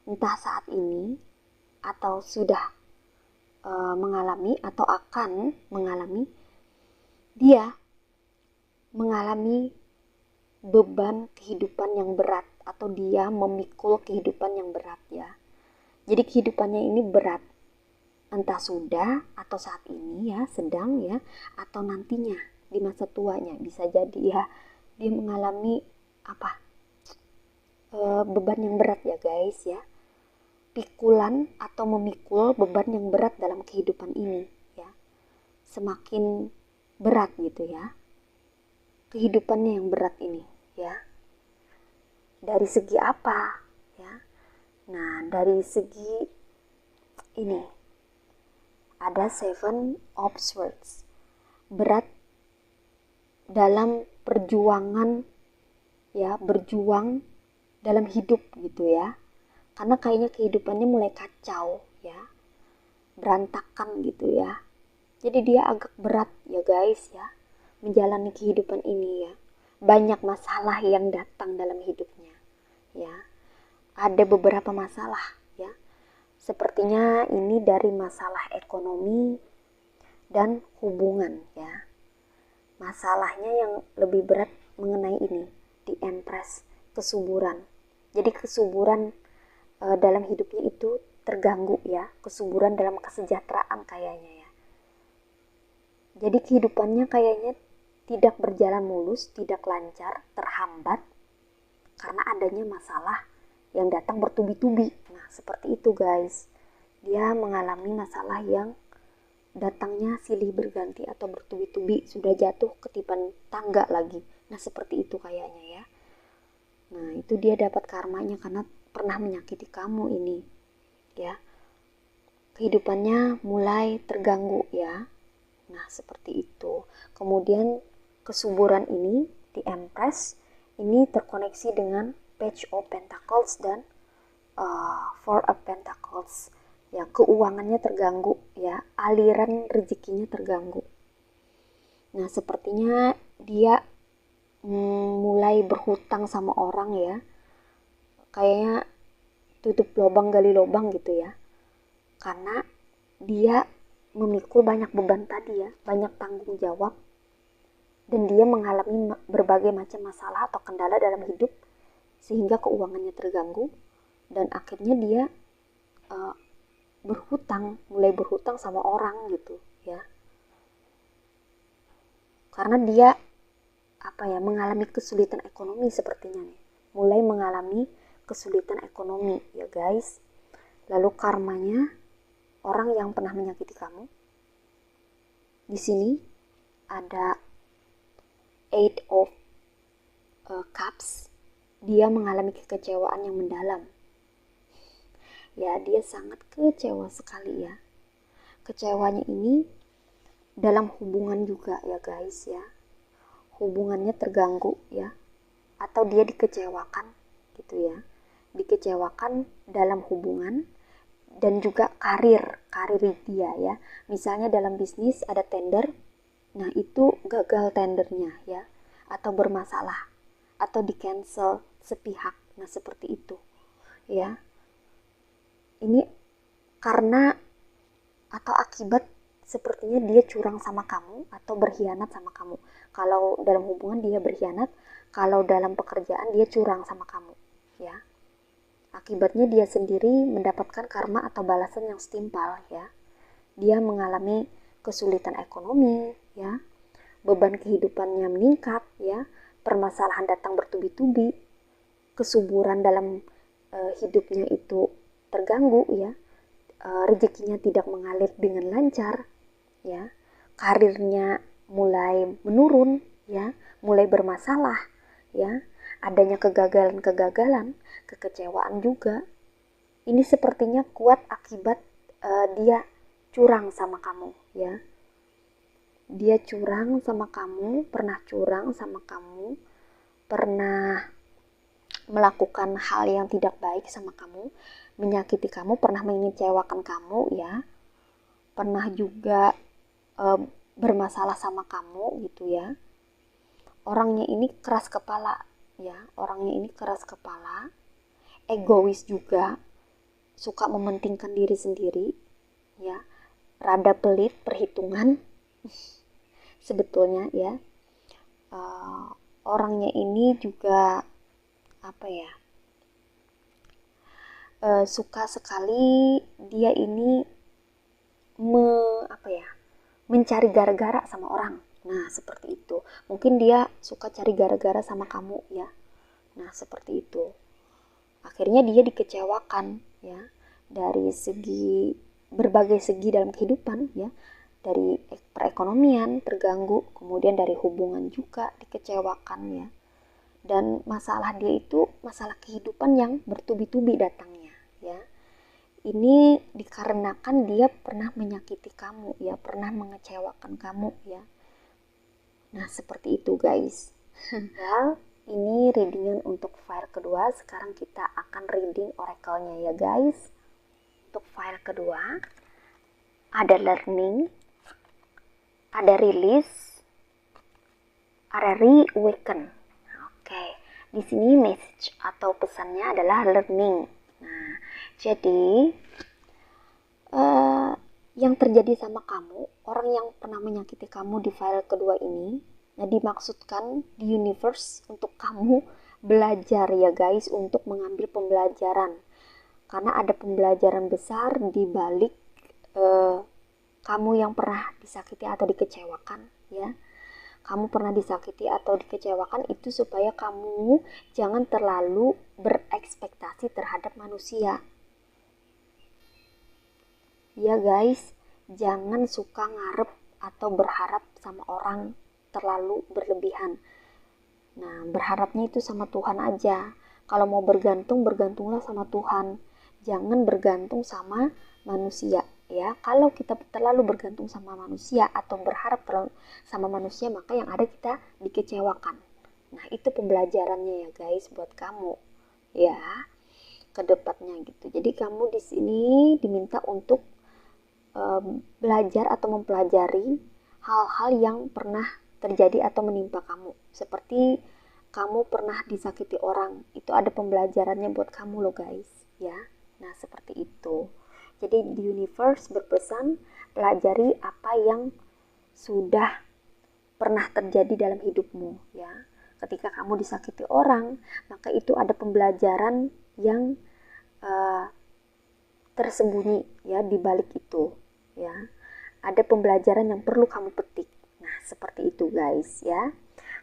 entah saat ini atau sudah mengalami atau akan mengalami, dia mengalami beban kehidupan yang berat atau dia memikul kehidupan yang berat ya. Jadi kehidupannya ini berat, entah sudah atau saat ini ya, sedang ya, atau nantinya di masa tuanya bisa jadi ya, dia mengalami beban yang berat ya guys ya, pikulan atau memikul beban yang berat dalam kehidupan ini ya. Semakin berat gitu ya kehidupannya yang berat ini ya. Dari segi apa ya? Nah, dari segi ini ada Seven of Swords, berat dalam perjuangan ya, berjuang dalam hidup gitu ya. Karena kayaknya kehidupannya mulai kacau ya, berantakan gitu ya. Jadi dia agak berat ya guys ya, menjalani kehidupan ini ya. Banyak masalah yang datang dalam hidupnya ya. Ada beberapa masalah ya. Sepertinya ini dari masalah ekonomi, dan hubungan ya. Masalahnya yang lebih berat mengenai ini, di Empress, kesuburan. Jadi kesuburan dalam hidupnya itu terganggu ya, kesuburan dalam kesejahteraan kayaknya ya. Jadi kehidupannya kayaknya tidak berjalan mulus, tidak lancar, terhambat karena adanya masalah yang datang bertubi-tubi. Nah, seperti itu guys. Dia mengalami masalah yang datangnya silih berganti atau bertubi-tubi, sudah jatuh ketiban tangga lagi. Nah, seperti itu kayaknya ya. Nah, itu dia dapat karmanya karena pernah menyakiti kamu ini. Ya. Kehidupannya mulai terganggu ya. Nah, seperti itu. Kemudian kesuburan ini di Empress ini terkoneksi dengan Page of Pentacles dan Four of Pentacles. Ya, keuangannya terganggu ya, aliran rezekinya terganggu. Nah, sepertinya dia mulai berhutang sama orang ya. Kayaknya tutup lubang gali lubang gitu ya. Karena dia memikul banyak beban tadi ya, banyak tanggung jawab, dan dia mengalami berbagai macam masalah atau kendala dalam hidup sehingga keuangannya terganggu, dan akhirnya dia mulai berhutang sama orang gitu ya, karena dia mengalami kesulitan ekonomi sepertinya nih, mulai mengalami kesulitan ekonomi ya guys. Lalu karmanya orang yang pernah menyakiti kamu. Di sini ada Eight of Cups. Dia mengalami kekecewaan yang mendalam. Ya, dia sangat kecewa sekali ya. Kecewanya ini dalam hubungan juga ya guys ya. Hubungannya terganggu ya. Atau dia dikecewakan gitu ya. Dikecewakan dalam hubungan dan juga karir dia ya. Misalnya dalam bisnis ada tender, nah itu gagal tendernya ya, atau bermasalah, atau di cancel sepihak. Nah, seperti itu ya. Ini karena atau akibat sepertinya dia curang sama kamu atau berkhianat sama kamu. Kalau dalam hubungan dia berkhianat, kalau dalam pekerjaan dia curang sama kamu ya. Akibatnya dia sendiri mendapatkan karma atau balasan yang setimpal ya. Dia mengalami kesulitan ekonomi ya, beban kehidupannya meningkat ya, permasalahan datang bertubi-tubi, kesuburan dalam hidupnya itu terganggu ya, rezekinya tidak mengalir dengan lancar ya, karirnya mulai menurun ya, mulai bermasalah ya, adanya kegagalan, kekecewaan juga. Ini sepertinya kuat akibat dia curang sama kamu ya. Dia curang sama kamu, pernah curang sama kamu, pernah melakukan hal yang tidak baik sama kamu, menyakiti kamu, pernah mengecewakan kamu ya. Pernah juga bermasalah sama kamu gitu ya. Orangnya ini keras kepala ya, orangnya ini keras kepala, egois juga, suka mementingkan diri sendiri ya, rada pelit, perhitungan sebetulnya ya. Orangnya ini juga suka sekali dia ini mencari gara-gara sama orang. Nah, seperti itu. Mungkin dia suka cari gara-gara sama kamu ya. Nah, seperti itu. Akhirnya dia dikecewakan ya, dari berbagai segi dalam kehidupan ya. Dari perekonomian terganggu, kemudian dari hubungan juga dikecewakan ya. Dan masalah dia itu masalah kehidupan yang bertubi-tubi datangnya ya. Ini dikarenakan dia pernah menyakiti kamu ya, pernah mengecewakan kamu ya. Nah, seperti itu guys. Well, ini readingan untuk file kedua. Sekarang kita akan reading oracle-nya ya guys. Untuk file kedua ada learning, ada release, ada reawaken. Oke, di sini message atau pesannya adalah learning. Nah, jadi yang terjadi sama kamu, orang yang pernah menyakiti kamu di file kedua ini, nah dimaksudkan di universe untuk kamu belajar ya guys, untuk mengambil pembelajaran. Karena ada pembelajaran besar di balik kamu yang pernah disakiti atau dikecewakan ya. Kamu pernah disakiti atau dikecewakan itu supaya kamu jangan terlalu berekspektasi terhadap manusia. Ya guys, jangan suka ngarep atau berharap sama orang terlalu berlebihan. Nah, berharapnya itu sama Tuhan aja. Kalau mau bergantung, bergantunglah sama Tuhan. Jangan bergantung sama manusia ya. Kalau kita terlalu bergantung sama manusia atau berharap terlalu sama manusia, maka yang ada kita dikecewakan. Nah, itu pembelajarannya ya guys buat kamu ya ke depannya gitu. Jadi kamu di sini diminta untuk belajar atau mempelajari hal-hal yang pernah terjadi atau menimpa kamu. Seperti kamu pernah disakiti orang, itu ada pembelajarannya buat kamu loh guys ya. Nah seperti itu. Jadi di universe berpesan pelajari apa yang sudah pernah terjadi dalam hidupmu ya. Ketika kamu disakiti orang, maka itu ada pembelajaran yang tersembunyi ya di balik itu ya. Ada pembelajaran yang perlu kamu petik. Nah, seperti itu guys ya.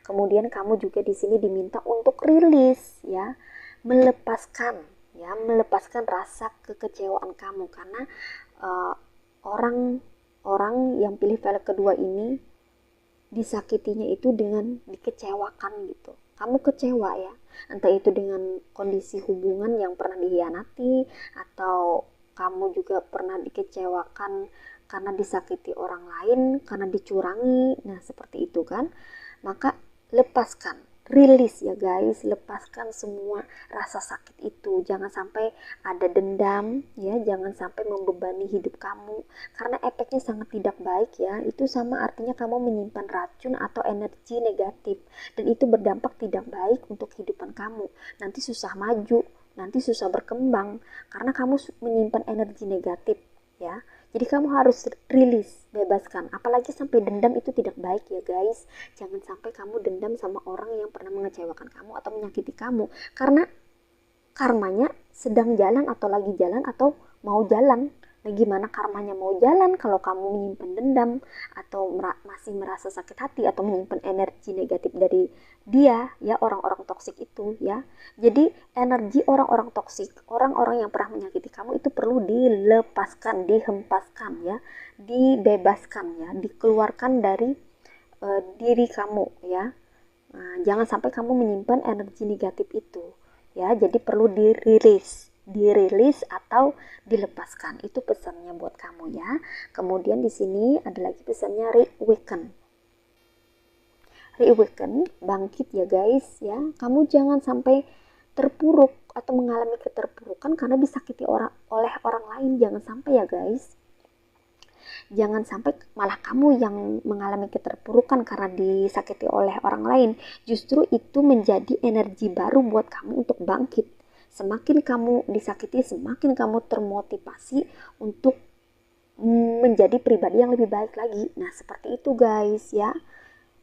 Kemudian kamu juga di sini diminta untuk rilis ya, melepaskan rasa kekecewaan kamu karena orang-orang yang pilih file kedua ini disakitinya itu dengan dikecewakan gitu. Kamu kecewa ya, entah itu dengan kondisi hubungan yang pernah dihianati atau kamu juga pernah dikecewakan karena disakiti orang lain, karena dicurangi. Nah, seperti itu kan. Maka lepaskan, rilis ya guys, lepaskan semua rasa sakit itu. Jangan sampai ada dendam ya, jangan sampai membebani hidup kamu karena efeknya sangat tidak baik ya. Itu sama artinya kamu menyimpan racun atau energi negatif dan itu berdampak tidak baik untuk kehidupan kamu. Nanti susah maju, nanti susah berkembang karena kamu menyimpan energi negatif ya. Jadi kamu harus rilis, bebaskan. Apalagi sampai dendam itu tidak baik ya guys. Jangan sampai kamu dendam sama orang yang pernah mengecewakan kamu atau menyakiti kamu. Karena karmanya sedang jalan atau lagi jalan atau mau jalan. Nah gimana karmanya mau jalan kalau kamu menyimpan dendam atau masih merasa sakit hati atau menyimpan energi negatif dari dia ya, orang-orang toksik itu ya. Jadi energi orang-orang toksik, orang-orang yang pernah menyakiti kamu itu perlu dilepaskan, dihempaskan ya, dibebaskan ya, dikeluarkan dari diri kamu ya. Nah, jangan sampai kamu menyimpan energi negatif itu ya. Jadi perlu dirilis atau dilepaskan. Itu pesannya buat kamu ya. Kemudian di sini ada lagi pesannya reawaken, bangkit ya guys ya. Kamu jangan sampai terpuruk atau mengalami keterpurukan karena disakiti oleh orang lain. Jangan sampai ya guys. Jangan sampai malah kamu yang mengalami keterpurukan karena disakiti oleh orang lain. Justru itu menjadi energi baru buat kamu untuk bangkit. Semakin kamu disakiti, semakin kamu termotivasi untuk menjadi pribadi yang lebih baik lagi. Nah, seperti itu guys ya.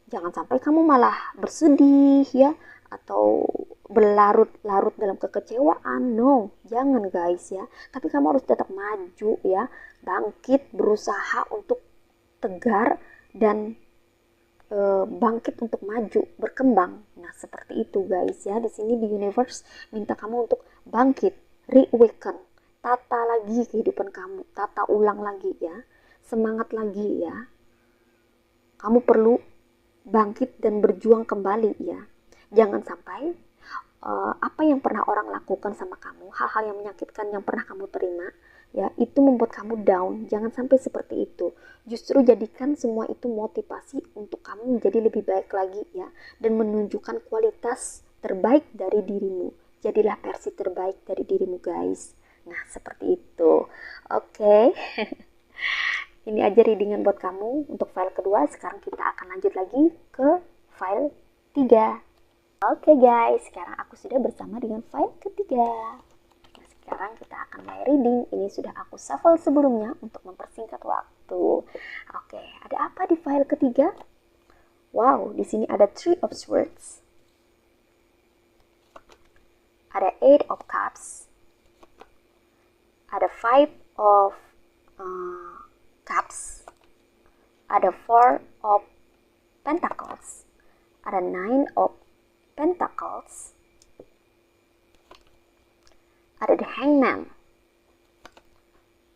Jangan sampai kamu malah bersedih ya atau berlarut-larut dalam kekecewaan. No, jangan guys ya. Tapi kamu harus tetap maju ya, bangkit, berusaha untuk tegar dan bangkit untuk maju, berkembang. Nah, seperti itu guys ya. Di sini di universe minta kamu untuk bangkit, reawaken, tata lagi kehidupan kamu, tata ulang lagi ya. Semangat lagi ya. Kamu perlu bangkit dan berjuang kembali ya. Jangan sampai apa yang pernah orang lakukan sama kamu, hal-hal yang menyakitkan yang pernah kamu terima ya, itu membuat kamu down. Jangan sampai seperti itu. Justru jadikan semua itu motivasi untuk kamu menjadi lebih baik lagi ya, dan menunjukkan kualitas terbaik dari dirimu. Jadilah versi terbaik dari dirimu guys. Nah, seperti itu. Oke. Ini aja readingan buat kamu untuk file kedua. Sekarang kita akan lanjut lagi ke file 3. Oke guys, sekarang aku sudah bersama dengan file ketiga. Nah, sekarang kita akan mulai reading. Ini sudah aku shuffle sebelumnya untuk mempersingkat waktu. Oke, ada apa di file ketiga? Wow, di sini ada Three of Swords. Ada Eight of Cups. Ada Five of Cups. Ada Four of Pentacles. Ada Nine of Pentacles. Ada the Hangman.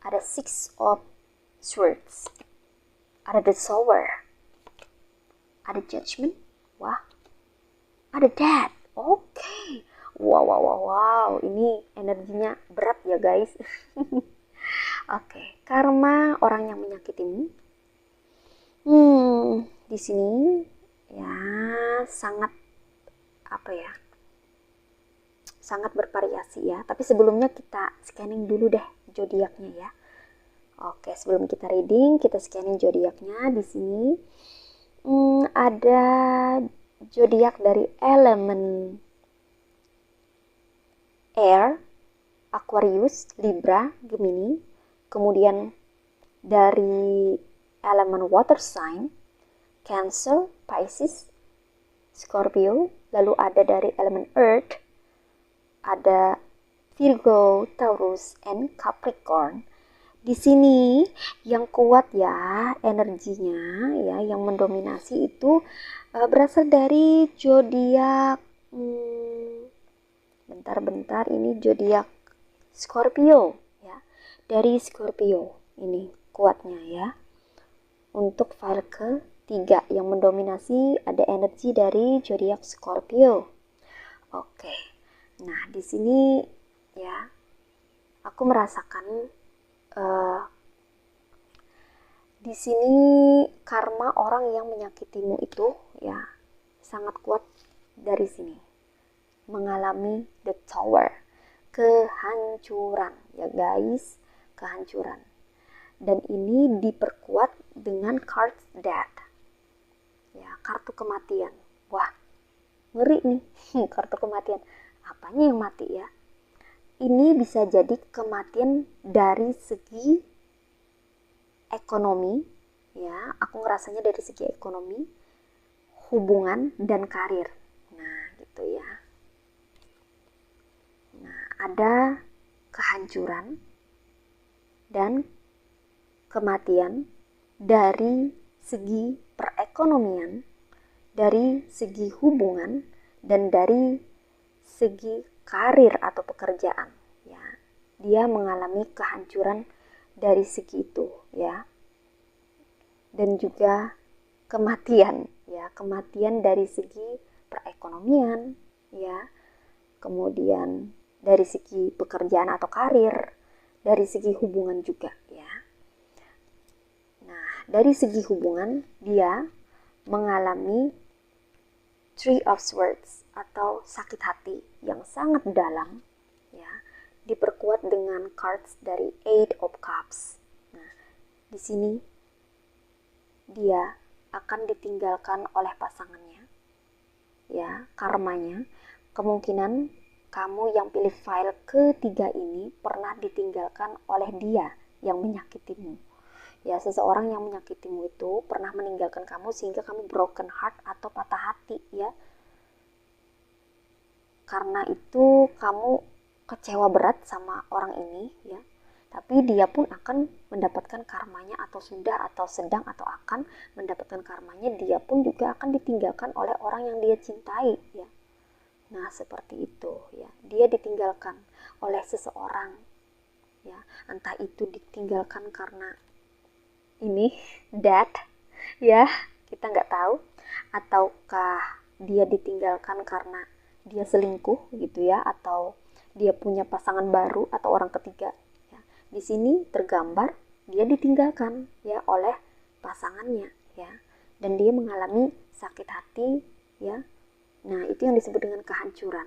Ada Six of Swords. Ada the Tower. Ada Judgment. Wah. Ada Death. Oke. Wow. Ini energinya berat ya guys. Oke. Karma orang yang menyakitimu. Di sini ya sangat sangat bervariasi ya. Tapi sebelumnya kita scanning dulu deh zodiaknya ya. Oke, sebelum kita reading, kita scanning zodiaknya. Di sini ada zodiak dari elemen air, Aquarius, Libra, Gemini. Kemudian dari elemen water sign, Cancer, Pisces, Scorpio. Lalu ada dari elemen earth, ada Virgo, Taurus, and Capricorn. Di sini yang kuat ya energinya ya, yang mendominasi itu berasal dari zodiak bentar ini zodiak Scorpio ya. Dari Scorpio ini kuatnya ya. Untuk file ketiga yang mendominasi ada energi dari zodiak Scorpio. Oke. Nah, di sini ya aku merasakan di sini karma orang yang menyakitimu itu ya sangat kuat dari sini. Mengalami the tower, kehancuran ya guys, kehancuran. Dan ini diperkuat dengan card death. Ya, kartu kematian. Wah, ngeri nih. Kartu kematian. Apanya yang mati ya? Ini bisa jadi kematian dari segi ekonomi ya, aku ngerasanya dari segi ekonomi, hubungan dan karir. Nah, gitu ya. Nah, ada kehancuran dan kematian dari segi perekonomian, dari segi hubungan, dan dari segi karir atau pekerjaan ya. Dia mengalami kehancuran dari segi itu ya. Dan juga kematian ya, kematian dari segi perekonomian ya. Kemudian dari segi pekerjaan atau karir, dari segi hubungan juga ya. Nah, dari segi hubungan dia mengalami Three of Swords atau sakit hati yang sangat dalam ya, diperkuat dengan cards dari Eight of Cups. Nah, di sini dia akan ditinggalkan oleh pasangannya ya, karmanya. Kemungkinan kamu yang pilih file ketiga ini pernah ditinggalkan oleh dia yang menyakitimu ya. Seseorang yang menyakitimu itu pernah meninggalkan kamu sehingga kamu broken heart atau patah hati ya. Karena itu kamu kecewa berat sama orang ini ya. Tapi dia pun akan mendapatkan karmanya, atau sudah atau sedang atau akan mendapatkan karmanya. Dia pun juga akan ditinggalkan oleh orang yang dia cintai ya. Nah, seperti itu ya. Dia ditinggalkan oleh seseorang ya. Entah itu ditinggalkan karena ini death ya, kita nggak tahu, ataukah dia ditinggalkan karena dia selingkuh gitu ya, atau dia punya pasangan baru atau orang ketiga ya. Di sini tergambar dia ditinggalkan ya oleh pasangannya ya, dan dia mengalami sakit hati ya. Nah, itu yang disebut dengan kehancuran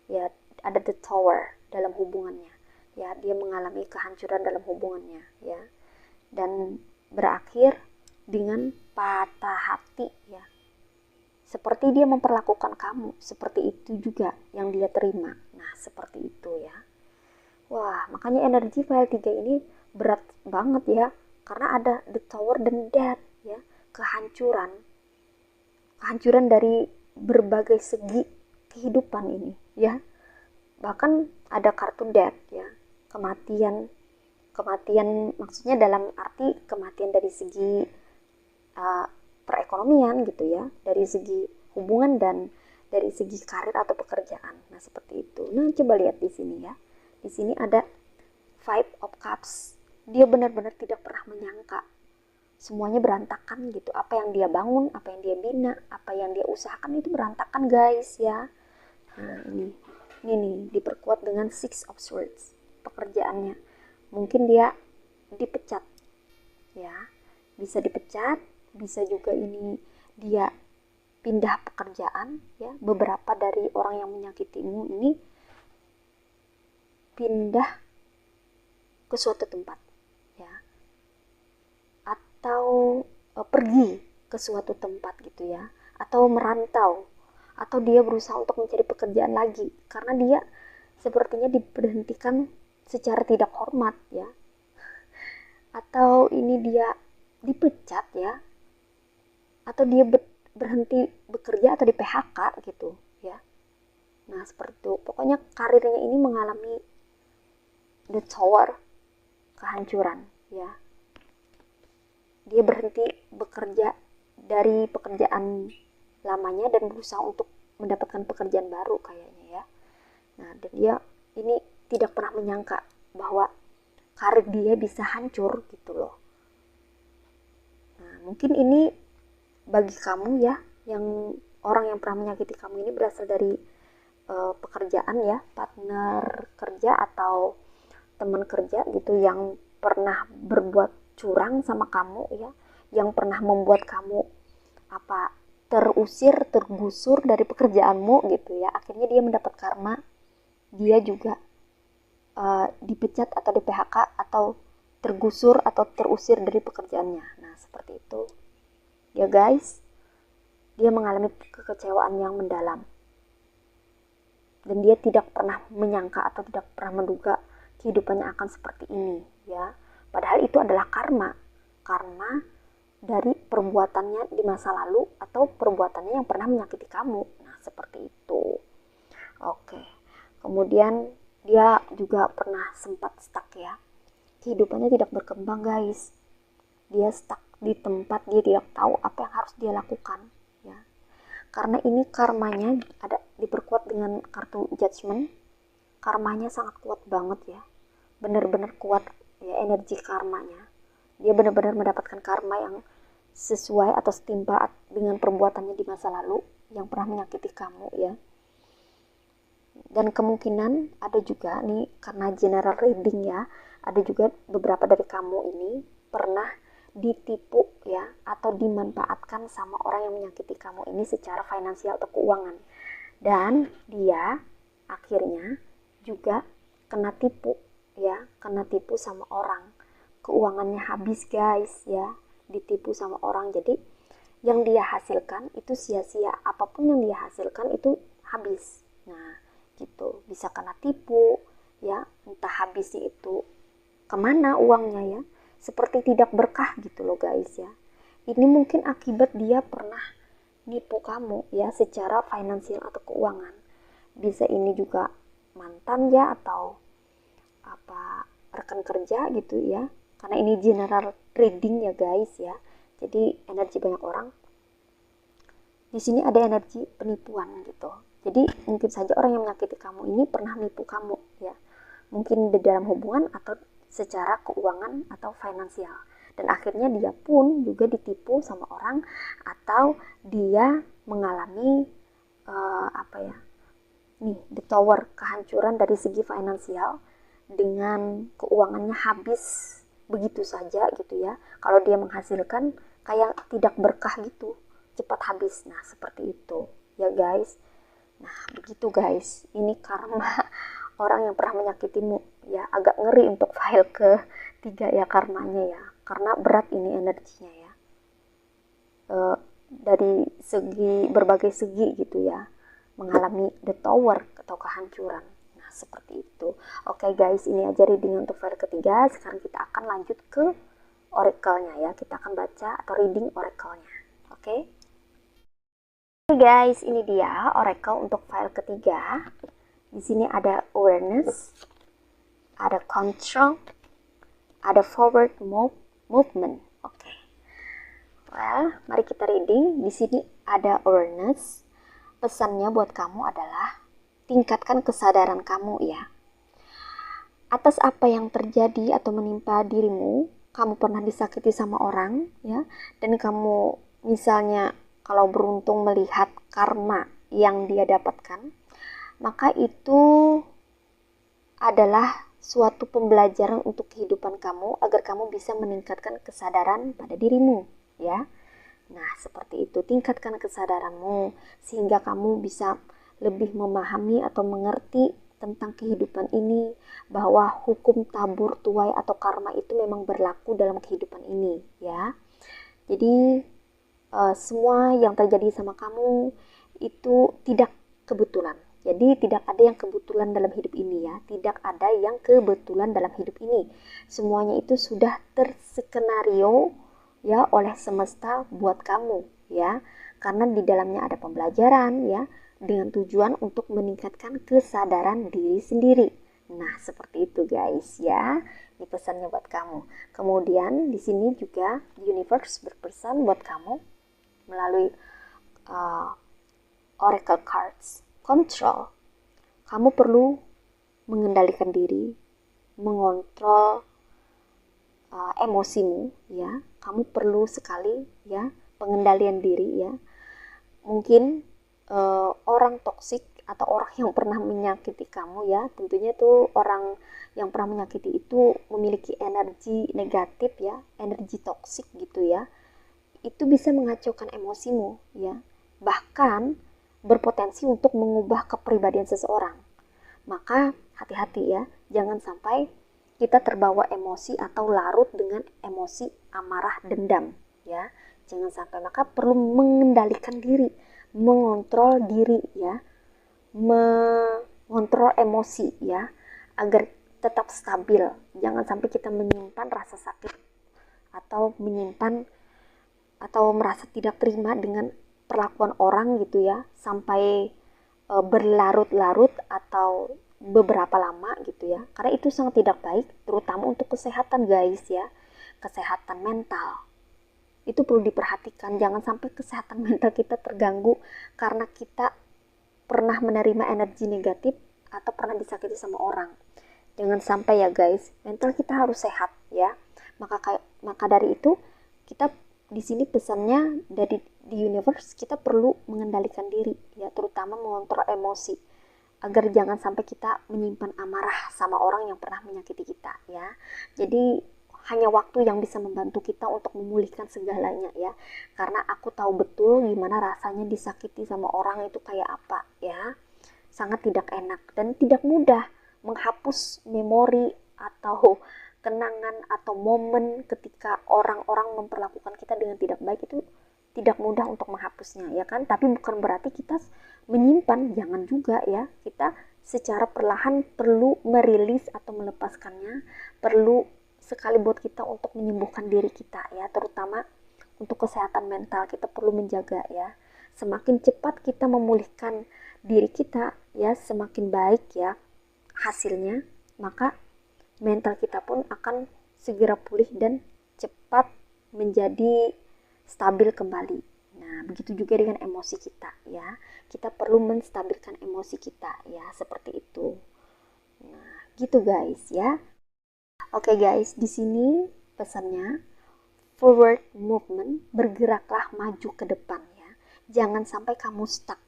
ya. Ada the tower dalam hubungannya ya, dia mengalami kehancuran dalam hubungannya ya, dan berakhir dengan patah hati ya. Seperti dia memperlakukan kamu, seperti itu juga yang dia terima. Nah, seperti itu ya. Wah, makanya energi file 3 ini berat banget ya, karena ada the tower dan death ya, kehancuran. Kehancuran dari berbagai segi kehidupan ini ya. Bahkan ada kartu death ya, kematian. Kematian maksudnya dalam arti kematian dari segi uh, perekonomian gitu ya, dari segi hubungan dan dari segi karir atau pekerjaan. Nah, seperti itu. Nah, coba lihat di sini ya. Di sini ada Five of Cups. Dia benar-benar tidak pernah menyangka semuanya berantakan gitu. Apa yang dia bangun, apa yang dia bina, apa yang dia usahakan itu berantakan guys ya. Nah, ini nih diperkuat dengan Six of Swords pekerjaannya. Mungkin dia dipecat ya, bisa dipecat, bisa juga ini dia pindah pekerjaan ya. Beberapa dari orang yang menyakitimu ini pindah ke suatu tempat ya, atau pergi ke suatu tempat gitu ya, atau merantau, atau dia berusaha untuk mencari pekerjaan lagi karena dia sepertinya diberhentikan secara tidak hormat ya, atau ini dia dipecat ya, atau dia berhenti bekerja atau di PHK gitu ya. Nah, seperti itu. Pokoknya karirnya ini mengalami the tower, kehancuran ya. Dia berhenti bekerja dari pekerjaan lamanya dan berusaha untuk mendapatkan pekerjaan baru kayaknya ya. Nah, dan dia ini tidak pernah menyangka bahwa karir dia bisa hancur gitu loh. Nah, mungkin ini bagi kamu ya, yang orang yang pernah menyakiti kamu ini berasal dari pekerjaan ya, partner kerja atau teman kerja gitu yang pernah berbuat curang sama kamu ya, yang pernah membuat kamu terusir, tergusur dari pekerjaanmu gitu ya. Akhirnya dia mendapat karma, dia juga dipecat atau di PHK atau tergusur atau terusir dari pekerjaannya. Nah, seperti itu ya guys. Dia mengalami kekecewaan yang mendalam dan dia tidak pernah menyangka atau tidak pernah menduga kehidupannya akan seperti ini ya. Padahal itu adalah karma dari perbuatannya di masa lalu atau perbuatannya yang pernah menyakiti kamu. Nah, seperti itu. Oke. Kemudian dia juga pernah sempat stuck ya. Kehidupannya tidak berkembang guys. Dia stuck di tempat, dia tidak tahu apa yang harus dia lakukan ya. Karena ini karmanya ada diperkuat dengan kartu Judgment. Karmanya sangat kuat banget ya. Benar-benar kuat ya energi karmanya. Dia benar-benar mendapatkan karma yang sesuai atau setimpal dengan perbuatannya di masa lalu yang pernah menyakiti kamu ya. Dan kemungkinan ada juga nih, karena general reading ya, ada juga beberapa dari kamu ini pernah ditipu ya, atau dimanfaatkan sama orang yang menyakiti kamu ini secara finansial atau keuangan. Dan dia akhirnya juga kena tipu ya, kena tipu sama orang. Keuangannya habis guys ya, ditipu sama orang. Jadi yang dia hasilkan itu sia-sia, apapun yang dia hasilkan itu habis. Nah, gitu, bisa kena tipu ya, entah habisnya itu kemana uangnya ya, seperti tidak berkah gitu loh guys ya. Ini mungkin akibat dia pernah nipu kamu ya secara finansial atau keuangan. Bisa ini juga mantan ya, atau rekan kerja gitu ya, karena ini general reading ya guys ya, jadi energi banyak orang. Di sini ada energi penipuan gitu. Jadi mungkin saja orang yang menyakiti kamu ini pernah nipu kamu ya, mungkin di dalam hubungan atau secara keuangan atau finansial. Dan akhirnya dia pun juga ditipu sama orang, atau dia mengalami the tower, kehancuran dari segi finansial dengan keuangannya habis begitu saja gitu ya. Kalau dia menghasilkan kayak tidak berkah gitu, cepat habis. Nah, seperti itu ya guys. Nah, begitu guys, ini karma orang yang pernah menyakitimu ya. Agak ngeri untuk file ke 3 ya karmanya ya, karena berat ini energinya ya, dari berbagai segi gitu ya, mengalami the tower atau kehancuran. Nah, seperti itu. Oke guys, ini aja reading untuk file ketiga. Sekarang kita akan lanjut ke oracle-nya ya. Kita akan baca atau reading oracle-nya. Oke. Oke guys, ini dia oracle untuk file ketiga. Di sini ada awareness, ada control, ada forward movement. Oke. Well, mari kita reading. Di sini ada awareness. Pesannya buat kamu adalah tingkatkan kesadaran kamu ya. Atas apa yang terjadi atau menimpa dirimu, kamu pernah disakiti sama orang ya, dan kamu misalnya kalau beruntung melihat karma yang dia dapatkan, maka itu adalah suatu pembelajaran untuk kehidupan kamu agar kamu bisa meningkatkan kesadaran pada dirimu ya. Nah, seperti itu, tingkatkan kesadaranmu sehingga kamu bisa lebih memahami atau mengerti tentang kehidupan ini, bahwa hukum tabur tuai atau karma itu memang berlaku dalam kehidupan ini ya. Jadi semua yang terjadi sama kamu itu tidak kebetulan. Jadi tidak ada yang kebetulan dalam hidup ini ya. Tidak ada yang kebetulan dalam hidup ini. Semuanya itu sudah terskenario ya oleh semesta buat kamu ya. Karena di dalamnya ada pembelajaran ya, dengan tujuan untuk meningkatkan kesadaran diri sendiri. Nah, seperti itu guys ya. Ini pesannya buat kamu. Kemudian di sini juga universe berpesan buat kamu melalui oracle cards control. Kamu perlu mengendalikan diri, mengontrol emosimu ya. Kamu perlu sekali ya pengendalian diri ya. Mungkin orang toksik atau orang yang pernah menyakiti kamu ya, tentunya tuh orang yang pernah menyakiti itu memiliki energi negatif ya, energi toksik gitu ya. Itu bisa mengacaukan emosimu ya, bahkan berpotensi untuk mengubah kepribadian seseorang. Maka hati-hati ya, jangan sampai kita terbawa emosi atau larut dengan emosi amarah dendam ya. Jangan sampai, maka perlu mengendalikan diri, mengontrol diri ya, mengontrol emosi ya, agar tetap stabil. Jangan sampai kita menyimpan rasa sakit atau menyimpan atau merasa tidak terima dengan perlakuan orang gitu ya, sampai berlarut-larut atau beberapa lama gitu ya, karena itu sangat tidak baik, terutama untuk kesehatan guys ya. Kesehatan mental itu perlu diperhatikan. Jangan sampai kesehatan mental kita terganggu karena kita pernah menerima energi negatif atau pernah disakiti sama orang. Jangan sampai ya guys, mental kita harus sehat ya. Maka dari itu kita di sini pesannya dari di universe, kita perlu mengendalikan diri ya, terutama mengontrol emosi agar jangan sampai kita menyimpan amarah sama orang yang pernah menyakiti kita ya. Jadi hanya waktu yang bisa membantu kita untuk memulihkan segalanya ya, karena aku tahu betul gimana rasanya disakiti sama orang itu kayak apa ya. Sangat tidak enak dan tidak mudah menghapus memori atau kenangan atau momen ketika orang-orang memperlakukan kita dengan tidak baik. Itu tidak mudah untuk menghapusnya ya kan, tapi bukan berarti kita menyimpan, jangan juga ya. Kita secara perlahan perlu merilis atau melepaskannya, perlu sekali buat kita untuk menyembuhkan diri kita ya, terutama untuk kesehatan mental kita perlu menjaga ya. Semakin cepat kita memulihkan diri kita ya, semakin baik ya hasilnya, maka mental kita pun akan segera pulih dan cepat menjadi stabil kembali. Nah, begitu juga dengan emosi kita ya. Kita perlu menstabilkan emosi kita ya, seperti itu. Nah, gitu guys ya. Oke guys, di sini pesannya forward movement, bergeraklah maju ke depan ya. Jangan sampai kamu stuck.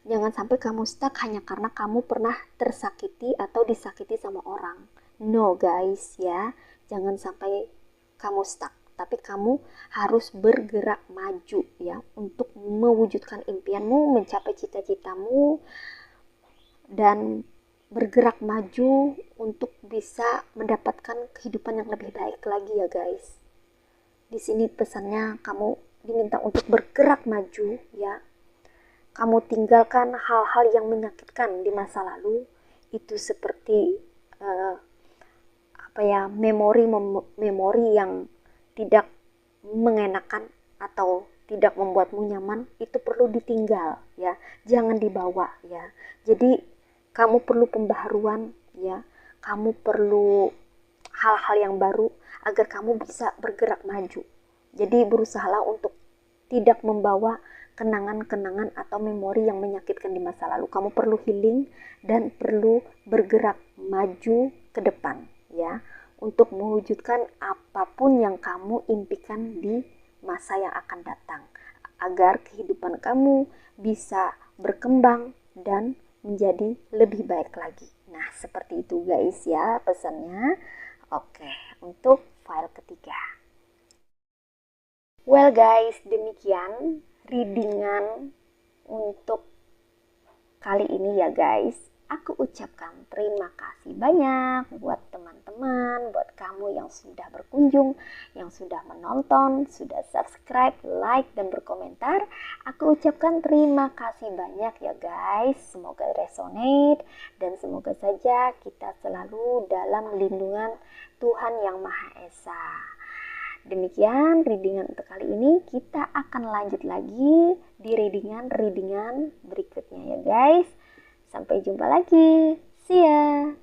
Jangan sampai kamu stuck hanya karena kamu pernah tersakiti atau disakiti sama orang. No guys ya, jangan sampai kamu stuck, tapi kamu harus bergerak maju ya untuk mewujudkan impianmu, mencapai cita-citamu, dan bergerak maju untuk bisa mendapatkan kehidupan yang lebih baik lagi ya guys. Di sini pesannya kamu diminta untuk bergerak maju ya. Kamu tinggalkan hal-hal yang menyakitkan di masa lalu itu seperti memori yang tidak mengenakan atau tidak membuatmu nyaman, itu perlu ditinggal ya, jangan dibawa ya. Jadi kamu perlu pembaharuan ya, kamu perlu hal-hal yang baru agar kamu bisa bergerak maju. Jadi berusahalah untuk tidak membawa kenangan-kenangan atau memori yang menyakitkan di masa lalu. Kamu perlu healing dan perlu bergerak maju ke depan ya, untuk mewujudkan apapun yang kamu impikan di masa yang akan datang, agar kehidupan kamu bisa berkembang dan menjadi lebih baik lagi. Nah, seperti itu guys ya pesannya. Oke, untuk file ketiga. Well guys, demikian readingan untuk kali ini ya guys. Aku ucapkan terima kasih banyak buat teman-teman, buat kamu yang sudah berkunjung, yang sudah menonton, sudah subscribe, like, dan berkomentar. Aku ucapkan terima kasih banyak ya guys. Semoga resonate dan semoga saja kita selalu dalam lindungan Tuhan Yang Maha Esa. Demikian readingan untuk kali ini. Kita akan lanjut lagi di readingan berikutnya ya guys. Sampai jumpa lagi. See ya.